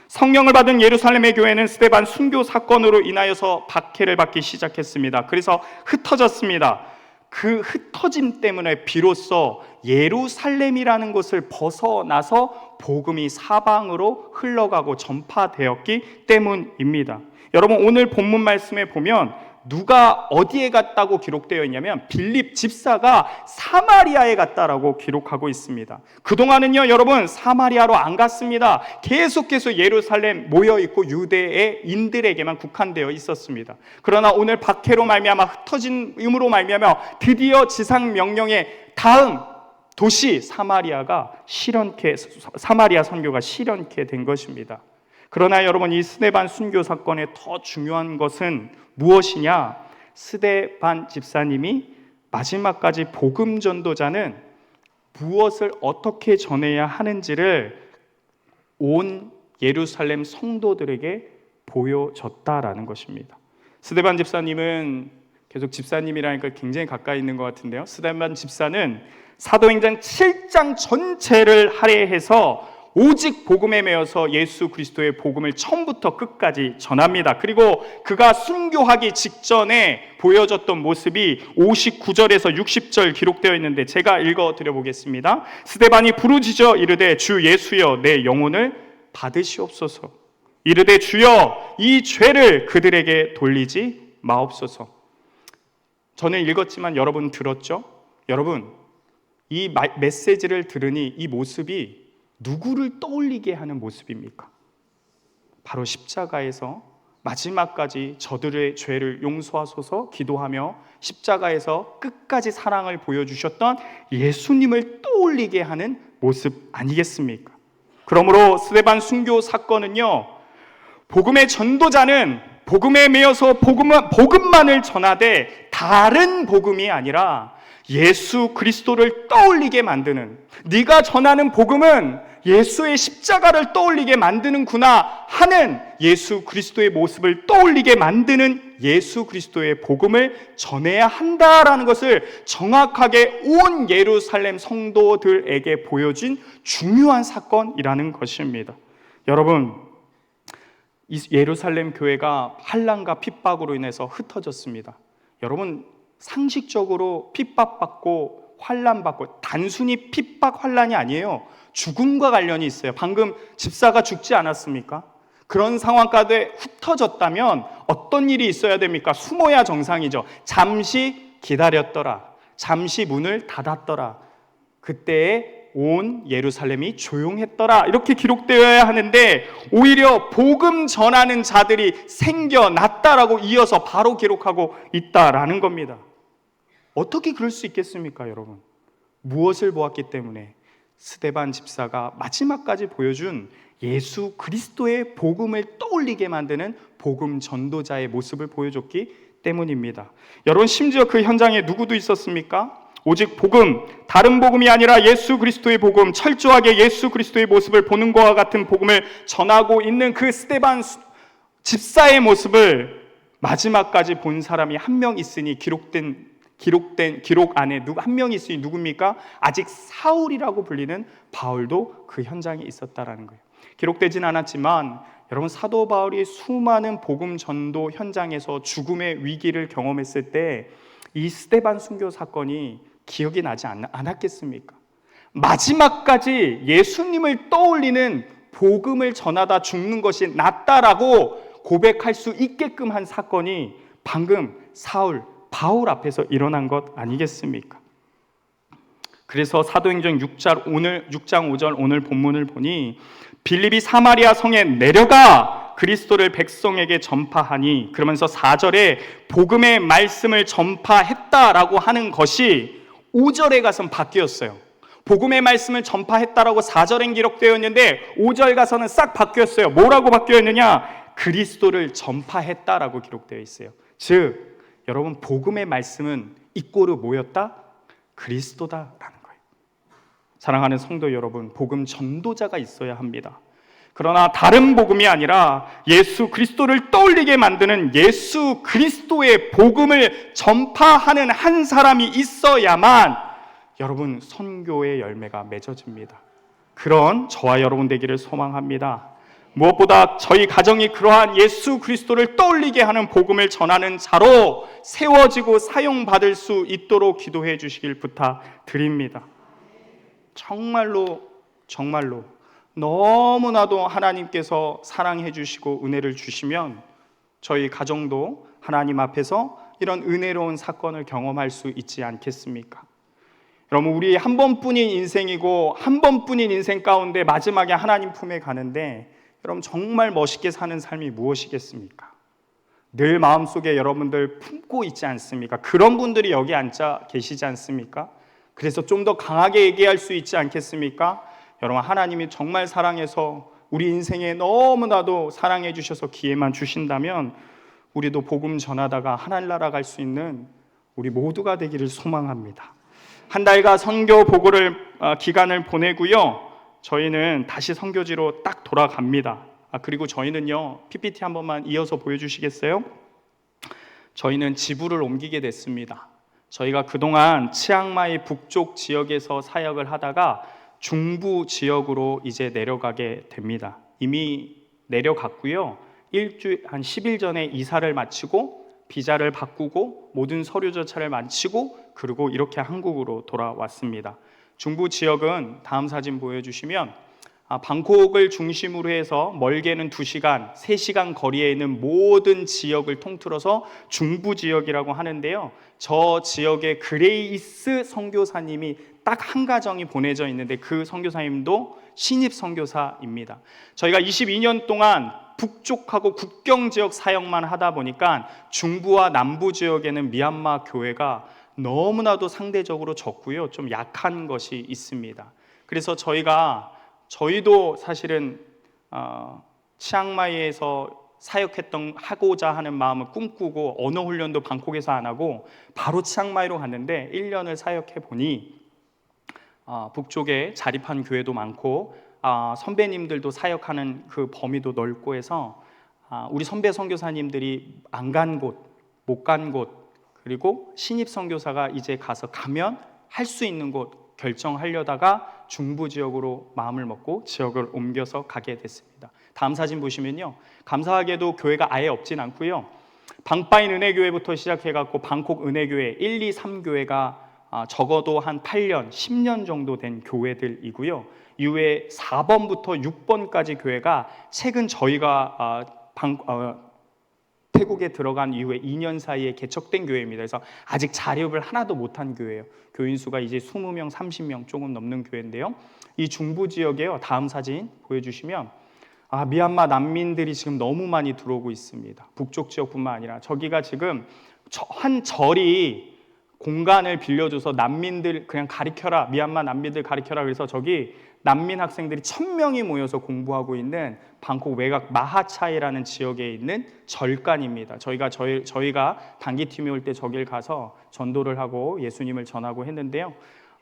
성령을 받은 예루살렘의 교회는 스데반 순교 사건으로 인하여서 박해를 받기 시작했습니다. 그래서 흩어졌습니다. 그 흩어짐 때문에 비로소 예루살렘이라는 곳을 벗어나서 복음이 사방으로 흘러가고 전파되었기 때문입니다. 여러분, 오늘 본문 말씀에 보면 누가 어디에 갔다고 기록되어 있냐면 빌립 집사가 사마리아에 갔다라고 기록하고 있습니다. 그동안은요, 여러분, 사마리아로 안 갔습니다. 계속해서 예루살렘 모여있고 유대의 인들에게만 국한되어 있었습니다. 그러나 오늘 박해로 말미암아, 흩어짐으로 말미암아 드디어 지상 명령의 다음 도시 사마리아 선교가 실현케 된 것입니다. 그러나 여러분, 이 스데반 순교 사건의 더 중요한 것은 무엇이냐? 스데반 집사님이 마지막까지 복음 전도자는 무엇을 어떻게 전해야 하는지를 온 예루살렘 성도들에게 보여줬다라는 것입니다. 스데반 집사님은, 계속 집사님이라니까 굉장히 가까이 있는 것 같은데요, 스데반 집사는 사도행전 7장 전체를 할애해서 오직 복음에 매여서 예수 그리스도의 복음을 처음부터 끝까지 전합니다. 그리고 그가 순교하기 직전에 보여줬던 모습이 59절에서 60절 기록되어 있는데 제가 읽어드려 보겠습니다. 스데반이 부르짖어 이르되 주 예수여 내 영혼을 받으시옵소서. 이르되 주여 이 죄를 그들에게 돌리지 마옵소서. 저는 읽었지만 여러분 들었죠? 여러분, 이 메시지를 들으니 이 모습이 누구를 떠올리게 하는 모습입니까? 바로 십자가에서 마지막까지 저들의 죄를 용서하소서 기도하며 십자가에서 끝까지 사랑을 보여주셨던 예수님을 떠올리게 하는 모습 아니겠습니까? 그러므로 스데반 순교 사건은요, 복음의 전도자는 복음에 매여서 복음만을 전하되 다른 복음이 아니라 예수 그리스도를 떠올리게 만드는, 네가 전하는 복음은 예수의 십자가를 떠올리게 만드는구나 하는 예수 그리스도의 모습을 떠올리게 만드는 예수 그리스도의 복음을 전해야 한다라는 것을 정확하게 온 예루살렘 성도들에게 보여준 중요한 사건이라는 것입니다. 여러분, 이 예루살렘 교회가 환난과 핍박으로 인해서 흩어졌습니다. 여러분, 상식적으로 핍박받고 환난받고, 단순히 핍박 환난이 아니에요. 죽음과 관련이 있어요. 방금 집사가 죽지 않았습니까? 그런 상황 가운데 흩어졌다면 어떤 일이 있어야 됩니까? 숨어야 정상이죠. 잠시 기다렸더라. 잠시 문을 닫았더라. 그때에 온 예루살렘이 조용했더라. 이렇게 기록되어야 하는데 오히려 복음 전하는 자들이 생겨났다라고 이어서 바로 기록하고 있다라는 겁니다. 어떻게 그럴 수 있겠습니까, 여러분? 무엇을 보았기 때문에? 스데반 집사가 마지막까지 보여준 예수 그리스도의 복음을 떠올리게 만드는 복음 전도자의 모습을 보여줬기 때문입니다. 여러분, 심지어 그 현장에 누구도 있었습니까? 오직 복음, 다른 복음이 아니라 예수 그리스도의 복음, 철저하게 예수 그리스도의 모습을 보는 것과 같은 복음을 전하고 있는 그 스데반 집사의 모습을 마지막까지 본 사람이 한 명 있으니 기록 안에 한 명이 있으니 누굽니까? 아직 사울이라고 불리는 바울도 그 현장에 있었다라는 거예요. 기록되진 않았지만 여러분, 사도 바울이 수많은 복음 전도 현장에서 죽음의 위기를 경험했을 때 이 스데반 순교 사건이 기억이 나지 않았겠습니까? 마지막까지 예수님을 떠올리는 복음을 전하다 죽는 것이 낫다라고 고백할 수 있게끔 한 사건이 방금 바울 앞에서 일어난 것 아니겠습니까? 그래서 사도행전 6장 5절 오늘 본문을 보니 빌립이 사마리아 성에 내려가 그리스도를 백성에게 전파하니, 그러면서 4절에 복음의 말씀을 전파했다라고 하는 것이 5절에 가서는 바뀌었어요. 복음의 말씀을 전파했다라고 4절엔 기록되어 있는데 5절 가서는 싹 바뀌었어요. 뭐라고 바뀌었느냐? 그리스도를 전파했다라고 기록되어 있어요. 즉, 여러분, 복음의 말씀은 이꼬르 뭐였다? 그리스도다라는 거예요. 사랑하는 성도 여러분, 복음 전도자가 있어야 합니다. 그러나 다른 복음이 아니라 예수 그리스도를 떠올리게 만드는 예수 그리스도의 복음을 전파하는 한 사람이 있어야만 여러분 선교의 열매가 맺어집니다. 그런 저와 여러분 되기를 소망합니다. 무엇보다 저희 가정이 그러한 예수 그리스도를 떠올리게 하는 복음을 전하는 자로 세워지고 사용받을 수 있도록 기도해 주시길 부탁드립니다. 정말로 너무나도 하나님께서 사랑해 주시고 은혜를 주시면 저희 가정도 하나님 앞에서 이런 은혜로운 사건을 경험할 수 있지 않겠습니까? 여러분, 우리 한 번뿐인 인생이고 한 번뿐인 인생 가운데 마지막에 하나님 품에 가는데 여러분 정말 멋있게 사는 삶이 무엇이겠습니까? 늘 마음속에 여러분들 품고 있지 않습니까? 그런 분들이 여기 앉아 계시지 않습니까? 그래서 좀 더 강하게 얘기할 수 있지 않겠습니까? 여러분, 하나님이 정말 사랑해서 우리 인생에 너무나도 사랑해 주셔서 기회만 주신다면 우리도 복음 전하다가 하늘나라 갈 수 있는 우리 모두가 되기를 소망합니다. 한 달간 선교 보고를 기간을 보내고요, 저희는 다시 선교지로 딱 돌아갑니다. 그리고 저희는요, PPT 한 번만 이어서 보여주시겠어요? 저희는 지부를 옮기게 됐습니다. 저희가 그동안 치앙마이 북쪽 지역에서 사역을 하다가 중부 지역으로 이제 내려가게 됩니다. 이미 내려갔고요, 한 10일 전에 이사를 마치고 비자를 바꾸고 모든 서류 절차를 마치고 그리고 이렇게 한국으로 돌아왔습니다. 중부 지역은 다음 사진 보여주시면 방콕을 중심으로 해서 멀게는 2시간, 3시간 거리에 있는 모든 지역을 통틀어서 중부 지역이라고 하는데요, 저 지역에 그레이스 선교사님이 딱 한 가정이 보내져 있는데 그 선교사님도 신입 선교사입니다. 저희가 22년 동안 북쪽하고 국경 지역 사역만 하다 보니까 중부와 남부 지역에는 미얀마 교회가 너무나도 상대적으로 적고요, 좀 약한 것이 있습니다. 그래서 저희도 사실은 치앙마이에서 하고자 하는 마음을 꿈꾸고 언어 훈련도 방콕에서 안 하고 바로 치앙마이로 갔는데 1년을 사역해 보니 북쪽에 자립한 교회도 많고 선배님들도 사역하는 그 범위도 넓고 해서 우리 선배 선교사님들이 안 간 곳, 못 간 곳, 그리고 신입 선교사가 이제 가면 할 수 있는 곳 결정하려다가 중부 지역으로 마음을 먹고 지역을 옮겨서 가게 됐습니다. 다음 사진 보시면요, 감사하게도 교회가 아예 없진 않고요, 방바인 은혜교회부터 시작해갖고 방콕 은혜교회 1, 2, 3교회가 적어도 한 8년, 10년 정도 된 교회들이고요, 이후에 4번부터 6번까지 교회가 최근 저희가 태국에 들어간 이후에 2년 사이에 개척된 교회입니다. 그래서 아직 자립을 하나도 못한 교회예요. 교인 수가 이제 20명, 30명 조금 넘는 교회인데요, 이 중부 지역에요, 다음 사진 보여주시면 미얀마 난민들이 지금 너무 많이 들어오고 있습니다. 북쪽 지역뿐만 아니라 저기가 지금 한 절이 공간을 빌려줘서 난민들 그냥 가르쳐라, 미얀마 난민들 가르쳐라, 그래서 저기 난민 학생들이 1000명이 모여서 공부하고 있는 방콕 외곽 마하차이라는 지역에 있는 절간입니다. 저희가 단기팀이 올 때 저길 가서 전도를 하고 예수님을 전하고 했는데요,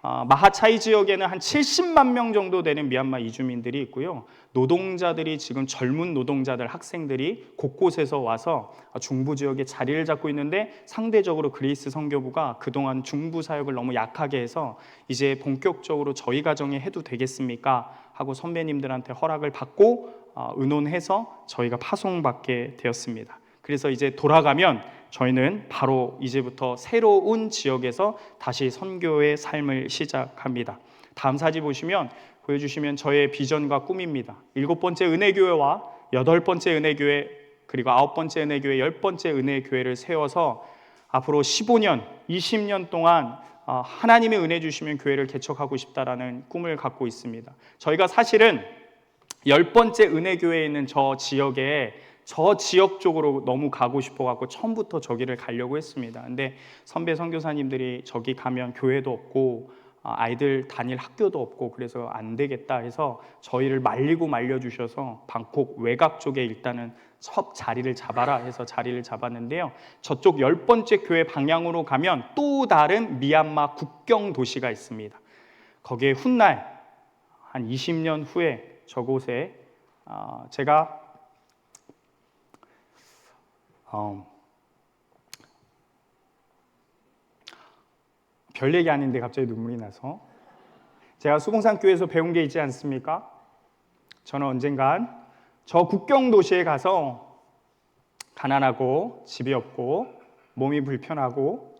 마하차이 지역에는 한 70만 명 정도 되는 미얀마 이주민들이 있고요, 노동자들이 지금 젊은 노동자들, 학생들이 곳곳에서 와서 중부 지역에 자리를 잡고 있는데 상대적으로 그레이스 선교부가 그동안 중부 사역을 너무 약하게 해서 이제 본격적으로 저희 가정에 해도 되겠습니까? 하고 선배님들한테 허락을 받고 의논해서 저희가 파송받게 되었습니다. 그래서 이제 돌아가면 저희는 바로 이제부터 새로운 지역에서 다시 선교의 삶을 시작합니다. 다음 사진 보여주시면 저의 비전과 꿈입니다. 7번째 은혜교회와 8번째 은혜교회, 그리고 9번째 은혜교회, 10번째 은혜교회를 세워서 앞으로 15년, 20년 동안 하나님의 은혜 주시면 교회를 개척하고 싶다라는 꿈을 갖고 있습니다. 저희가 사실은 10번째 은혜교회에 있는 저 지역 쪽으로 너무 가고 싶어갖고 처음부터 저기를 가려고 했습니다. 근데 선배 선교사님들이 저기 가면 교회도 없고 아이들 다닐 학교도 없고 그래서 안 되겠다 해서 저희를 말려주셔서 방콕 외곽 쪽에 일단은 첫 자리를 잡아라 해서 자리를 잡았는데요, 저쪽 10번째 교회 방향으로 가면 또 다른 미얀마 국경 도시가 있습니다. 거기에 훗날 한 20년 후에 저곳에 제가 별 얘기 아닌데 갑자기 눈물이 나서, 제가 수봉산교회에서 배운 게 있지 않습니까? 저는 언젠간 저 국경 도시에 가서 가난하고 집이 없고 몸이 불편하고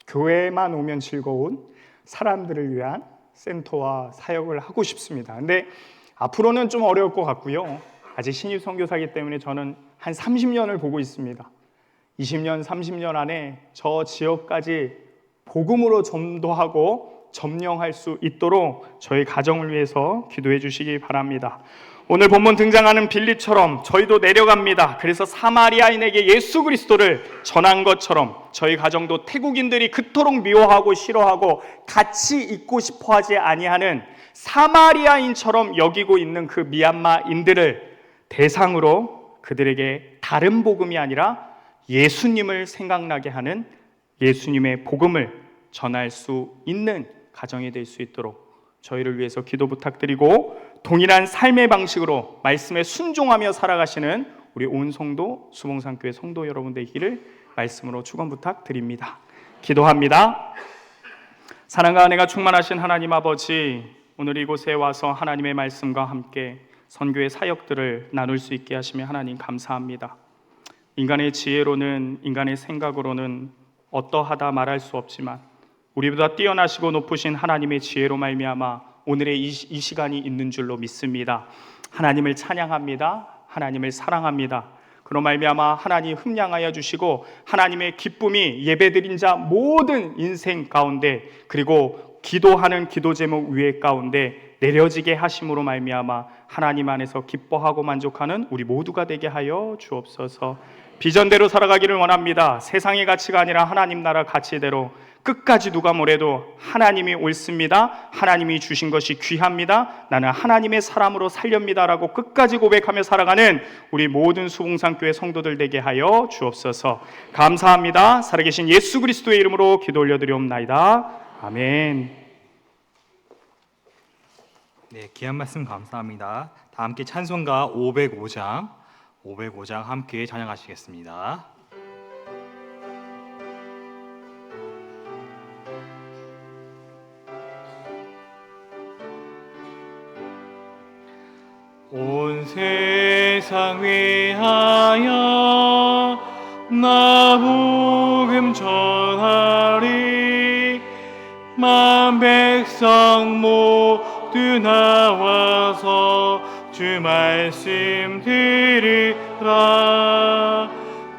교회만 오면 즐거운 사람들을 위한 센터와 사역을 하고 싶습니다. 근데 앞으로는 좀 어려울 것 같고요. 아직 신입 선교사이기 때문에 저는 한 30년을 보고 있습니다. 20년, 30년 안에 저 지역까지 복음으로 전도하고 점령할 수 있도록 저희 가정을 위해서 기도해 주시기 바랍니다. 오늘 본문 등장하는 빌립처럼 저희도 내려갑니다. 그래서 사마리아인에게 예수 그리스도를 전한 것처럼 저희 가정도 태국인들이 그토록 미워하고 싫어하고 같이 있고 싶어하지 아니하는 사마리아인처럼 여기고 있는 그 미얀마인들을 대상으로 그들에게 다른 복음이 아니라 예수님을 생각나게 하는 예수님의 복음을 전할 수 있는 가정이 될 수 있도록 저희를 위해서 기도 부탁드리고, 동일한 삶의 방식으로 말씀에 순종하며 살아가시는 우리 온 성도, 수봉산교회 성도 여러분 되기를 말씀으로 축원 부탁드립니다. 기도합니다. 사랑과 은혜가 충만하신 하나님 아버지, 오늘 이곳에 와서 하나님의 말씀과 함께 선교의 사역들을 나눌 수 있게 하시며 하나님 감사합니다. 인간의 지혜로는, 인간의 생각으로는 어떠하다 말할 수 없지만 우리보다 뛰어나시고 높으신 하나님의 지혜로 말미암아 오늘의 이 시간이 있는 줄로 믿습니다. 하나님을 찬양합니다. 하나님을 사랑합니다. 그로 말미암아 하나님 흠량하여 주시고 하나님의 기쁨이 예배드린 자 모든 인생 가운데, 그리고 기도하는 기도 제목 위에 가운데 내려지게 하심으로 말미암아 하나님 안에서 기뻐하고 만족하는 우리 모두가 되게 하여 주옵소서. 비전대로 살아가기를 원합니다. 세상의 가치가 아니라 하나님 나라 가치대로 끝까지 누가 뭐래도 하나님이 옳습니다. 하나님이 주신 것이 귀합니다. 나는 하나님의 사람으로 살렵니다라고 끝까지 고백하며 살아가는 우리 모든 수봉산교회 성도들 되게 하여 주옵소서. 감사합니다. 살아계신 예수 그리스도의 이름으로 기도 올려드리옵나이다. 아멘. 네, 귀한 말씀 감사합니다. 다 함께 찬송가 505장 함께 찬양하시겠습니다. 온 세상 위하여 나 복음 전하리. 만 백성 모두 나와서 주 말씀 들으라.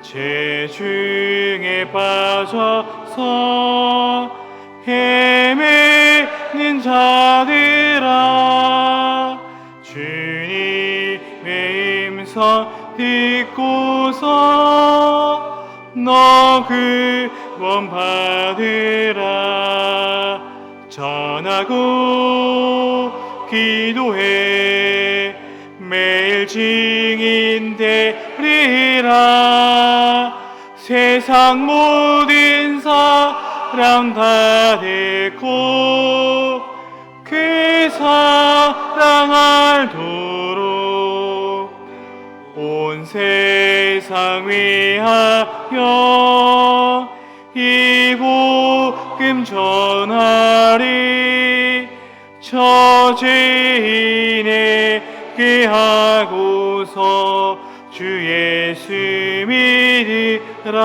죄 중에 빠져서 헤매는 자들아, 주님의 음성 듣고서 너 구원 받으라. 전하고 기도해 매일 증인 되리라. 세상 모든 사람 다 듣고 그 사랑 알도록 온 세상 위하여 이 복음 전하리. 저 죄인에게 하고서 주 예수 믿으라.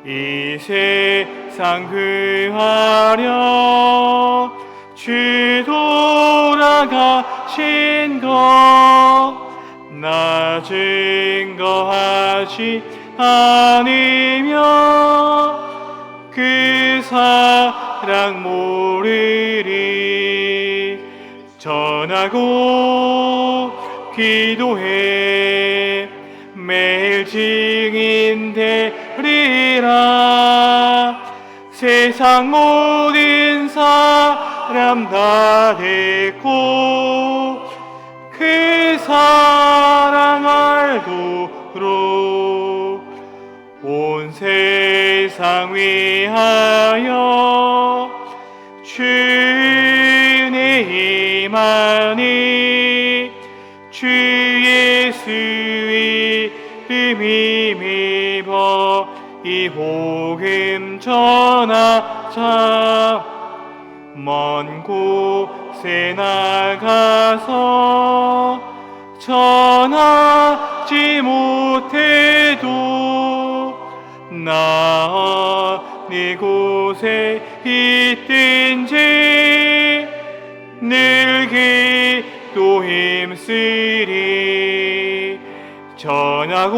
이 세상 구하려 주 돌아가신 것 나 증거하지 않으며 그 사랑 모르리. 전하고 기도해 매일 증인 되리라. 세상 모든 사람 다 듣고 그 사랑 알도록 온 세상 위하여 주의 임하니 주 예수의 이름 힘입어 이 복음 전하자. 먼 곳에 나가서 전하지 못해도 나 네 곳에 있든지 늘 기도 힘쓰리. 전하고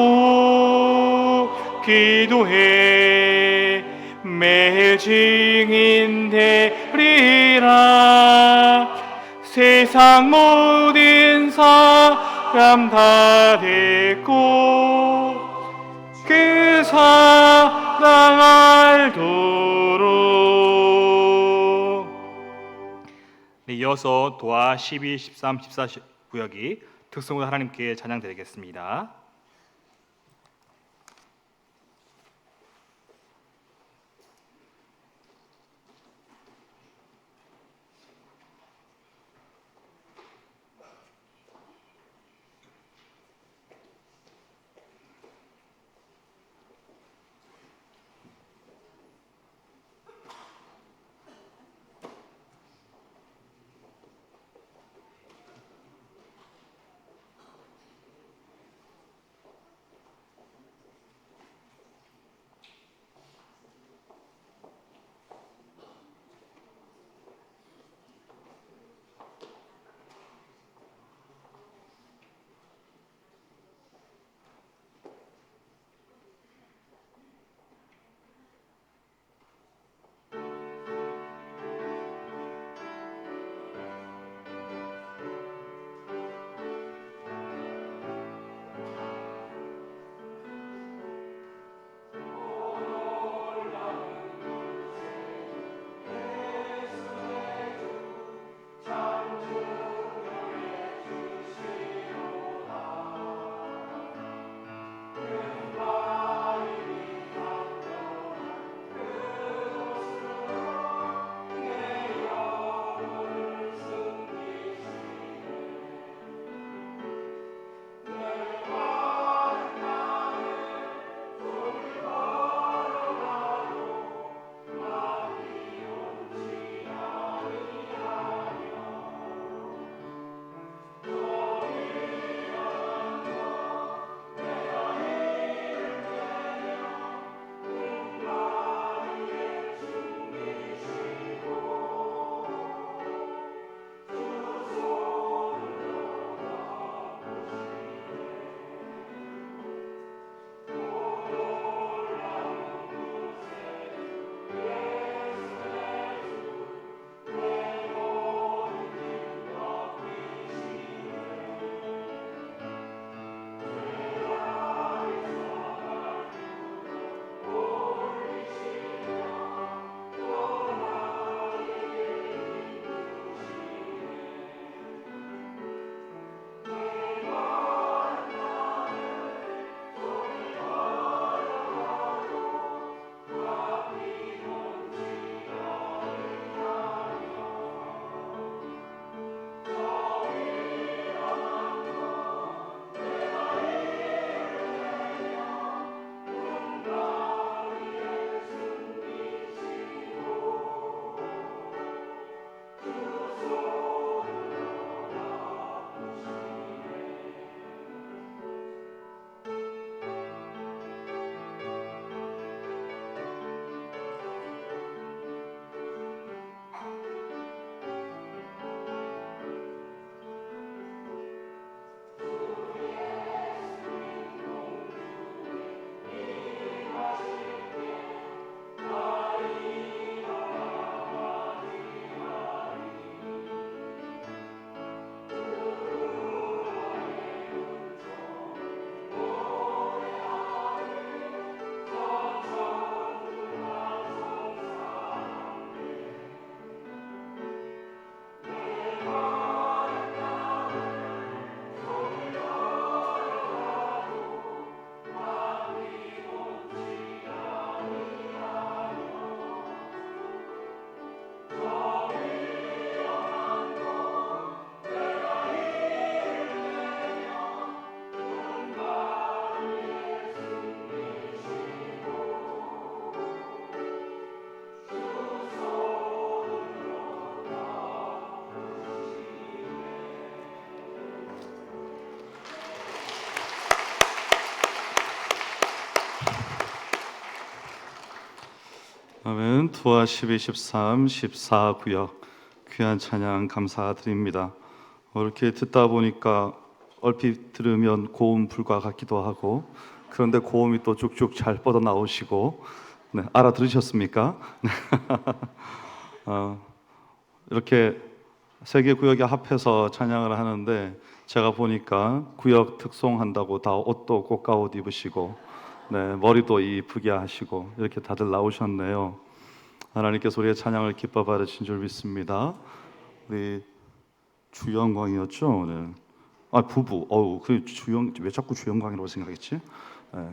기도해 매일 증인 되리라. 세상 모든 사람 다 듣고 그 사랑 알도록. 네, 이어서 도하 12, 13, 14 구역이 특성으로 하나님께 찬양드리겠습니다. 아멘. 투와 12, 13, 14구역 귀한 찬양 감사드립니다. 이렇게 듣다 보니까 얼핏 들으면 고음 불과 같기도 하고, 그런데 고음이 또 쭉쭉 잘 뻗어 나오시고, 네, 알아들으셨습니까? 이렇게 세 개 구역에 합해서 찬양을 하는데, 제가 보니까 구역 특송한다고 다 옷도 고가옷 입으시고, 네, 머리도 이쁘게 하시고 이렇게 다들 나오셨네요. 하나님께서 우리의 찬양을 기뻐 받으신 줄 믿습니다. 우리 주영광이었죠 오늘. 부부. 그 주영 왜 자꾸 주영광이라고 생각했지? 네,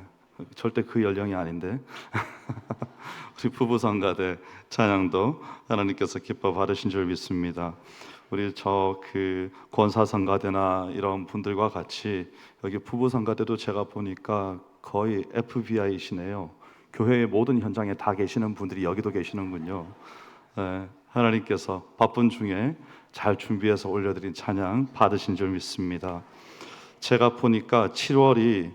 절대 그 연령이 아닌데. 우리 부부 성가대 찬양도 하나님께서 기뻐 받으신 줄 믿습니다. 우리 그 권사 성가대나 이런 분들과 같이 여기 부부 성가대도 제가 보니까 거의 FBI이시네요. 교회의 모든 현장에 다 계시는 분들이 여기도 계시는군요. 네, 하나님께서 바쁜 중에 잘 준비해서 올려드린 찬양 받으신 줄 믿습니다. 제가 보니까 7월이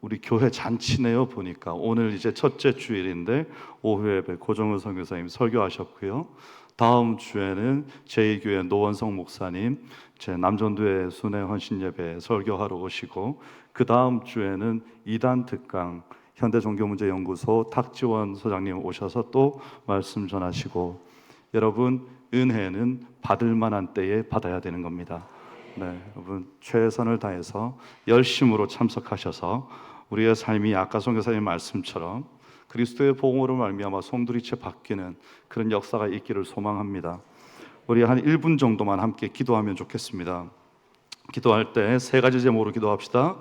우리 교회 잔치네요. 보니까 오늘 이제 첫째 주일인데 오후 예배 고정훈 선교사님 설교하셨고요. 다음 주에는 제2교회 노원성 목사님 제 남전도의 순회 헌신 예배 설교하러 오시고, 그 다음 주에는 2단 특강 현대종교문제연구소 탁지원 소장님 오셔서 또 말씀 전하시고, 여러분 은혜는 받을 만한 때에 받아야 되는 겁니다. 네, 여러분 최선을 다해서 열심으로 참석하셔서 우리의 삶이 아까 선교사님 말씀처럼 그리스도의 복음으로 말미암아 송두리째 바뀌는 그런 역사가 있기를 소망합니다. 우리 한 1분 정도만 함께 기도하면 좋겠습니다. 기도할 때 세 가지 제목으로 기도합시다.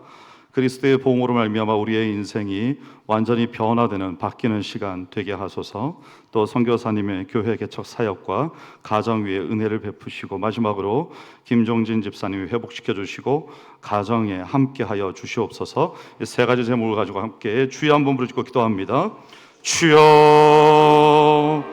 그리스도의 복음으로 말미암아 우리의 인생이 완전히 변화되는 바뀌는 시간 되게 하소서. 또 선교사님의 교회 개척 사역과 가정 위에 은혜를 베푸시고, 마지막으로 김종진 집사님이 회복시켜 주시고 가정에 함께하여 주시옵소서. 이 세 가지 제목을 가지고 함께 주여 한번 부르짖고 기도합니다. 주여,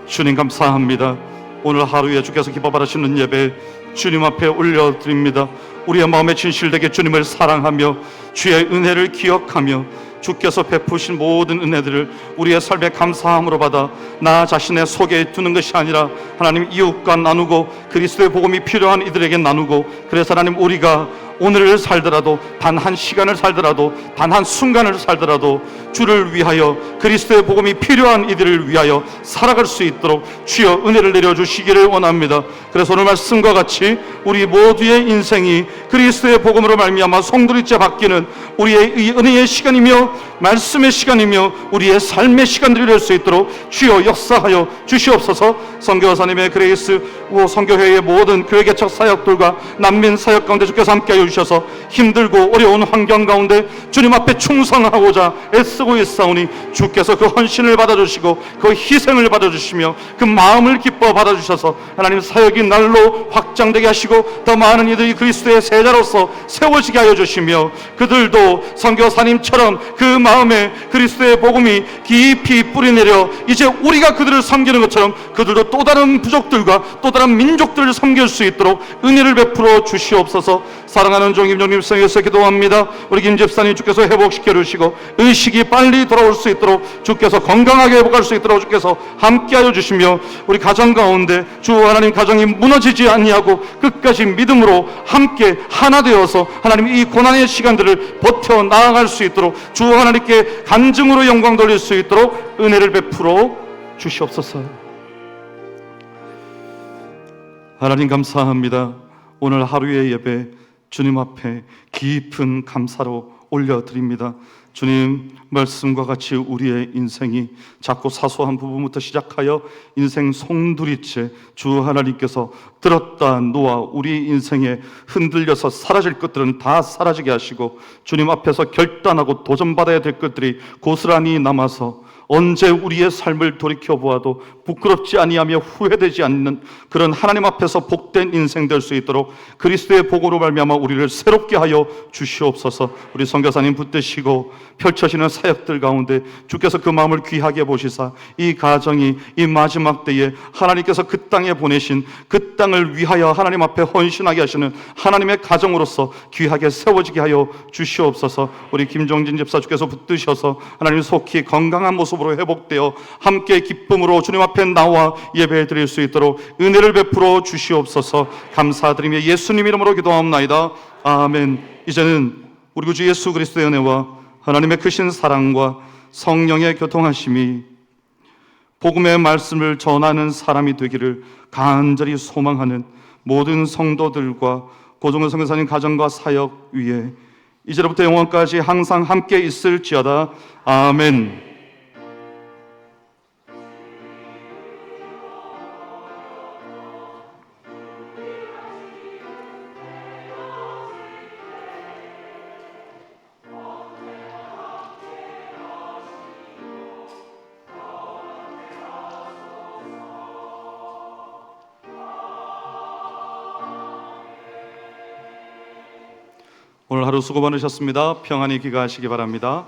주님 감사합니다. 오늘 하루에 주께서 기뻐 받으시는 예배 주님 앞에 올려드립니다. 우리의 마음에 진실되게 주님을 사랑하며 주의 은혜를 기억하며 주께서 베푸신 모든 은혜들을 우리의 삶에 감사함으로 받아 나 자신의 속에 두는 것이 아니라 하나님 이웃과 나누고 그리스도의 복음이 필요한 이들에게 나누고, 그래서 하나님 우리가 오늘을 살더라도 단 한 시간을 살더라도 단 한 순간을 살더라도 주를 위하여 그리스도의 복음이 필요한 이들을 위하여 살아갈 수 있도록 주여 은혜를 내려주시기를 원합니다. 그래서 오늘 말씀과 같이 우리 모두의 인생이 그리스도의 복음으로 말미암아 송두리째 바뀌는 우리의 이 은혜의 시간이며 말씀의 시간이며 우리의 삶의 시간들이 될 수 있도록 주여 역사하여 주시옵소서. 선교사님의 그레이스 선교회의 모든 교회 개척 사역들과 난민 사역 가운데 주께서 함께하여 주셔서 힘들고 어려운 환경 가운데 주님 앞에 충성하고자 애쓰고 있사오니 주께서 그 헌신을 받아주시고 그 희생을 받아주시며 그 마음을 기뻐 받아주셔서 하나님 사역이 날로 확장되게 하시고 더 많은 이들이 그리스도의 세자로서 세워지게 하여 주시며, 그들도 선교사님처럼 그 마음에 그리스도의 복음이 깊이 뿌리내려 이제 우리가 그들을 섬기는 것처럼 그들도 또 다른 부족들과 또 다른 민족들을 섬길 수 있도록 은혜를 베풀어 주시옵소서. 사랑하는 종 김종님 성에서 기도합니다. 우리 김 집사님 주께서 회복시켜 주시고 의식이 빨리 돌아올 수 있도록 주께서 건강하게 회복할 수 있도록 주께서 함께하여 주시며, 우리 가정 가운데 주 하나님 가정이 무너지지 아니하고 끝까지 믿음으로 함께 하나 되어서 하나님 이 고난의 시간들을 버텨 나아갈 수 있도록 주 하나님께 간증으로 영광 돌릴 수 있도록 은혜를 베풀어 주시옵소서. 하나님 감사합니다. 오늘 하루의 예배 주님 앞에 깊은 감사로 올려드립니다. 주님 말씀과 같이 우리의 인생이 작고 사소한 부분부터 시작하여 인생 송두리째 주 하나님께서 들었다 놓아 우리 인생에 흔들려서 사라질 것들은 다 사라지게 하시고, 주님 앞에서 결단하고 도전받아야 될 것들이 고스란히 남아서 언제 우리의 삶을 돌이켜보아도 부끄럽지 아니하며 후회되지 않는 그런 하나님 앞에서 복된 인생 될 수 있도록 그리스도의 복으로 말미암아 우리를 새롭게 하여 주시옵소서. 우리 선교사님 붙드시고 펼쳐지는 사역들 가운데 주께서 그 마음을 귀하게 보시사 이 가정이 이 마지막 때에 하나님께서 그 땅에 보내신 그 땅을 위하여 하나님 앞에 헌신하게 하시는 하나님의 가정으로서 귀하게 세워지게 하여 주시옵소서. 우리 김종진 집사 주께서 붙드셔서 하나님 속히 건강한 모습 모습으로 회복되어 함께 기쁨으로 주님 앞에 나와 예배 드릴 수 있도록 은혜를 베풀어 주시옵소서. 감사드리며 예수님 이름으로 기도하옵나이다. 아멘. 이제는 우리 구주 예수 그리스도의 은혜와 하나님의 크신 사랑과 성령의 교통하심이 복음의 말씀을 전하는 사람이 되기를 간절히 소망하는 모든 성도들과 고종원 선교사님 가정과 사역 위에 이제로부터 영원까지 항상 함께 있을지어다. 아멘. 오늘 하루 수고 많으셨습니다. 평안히 귀가하시기 바랍니다.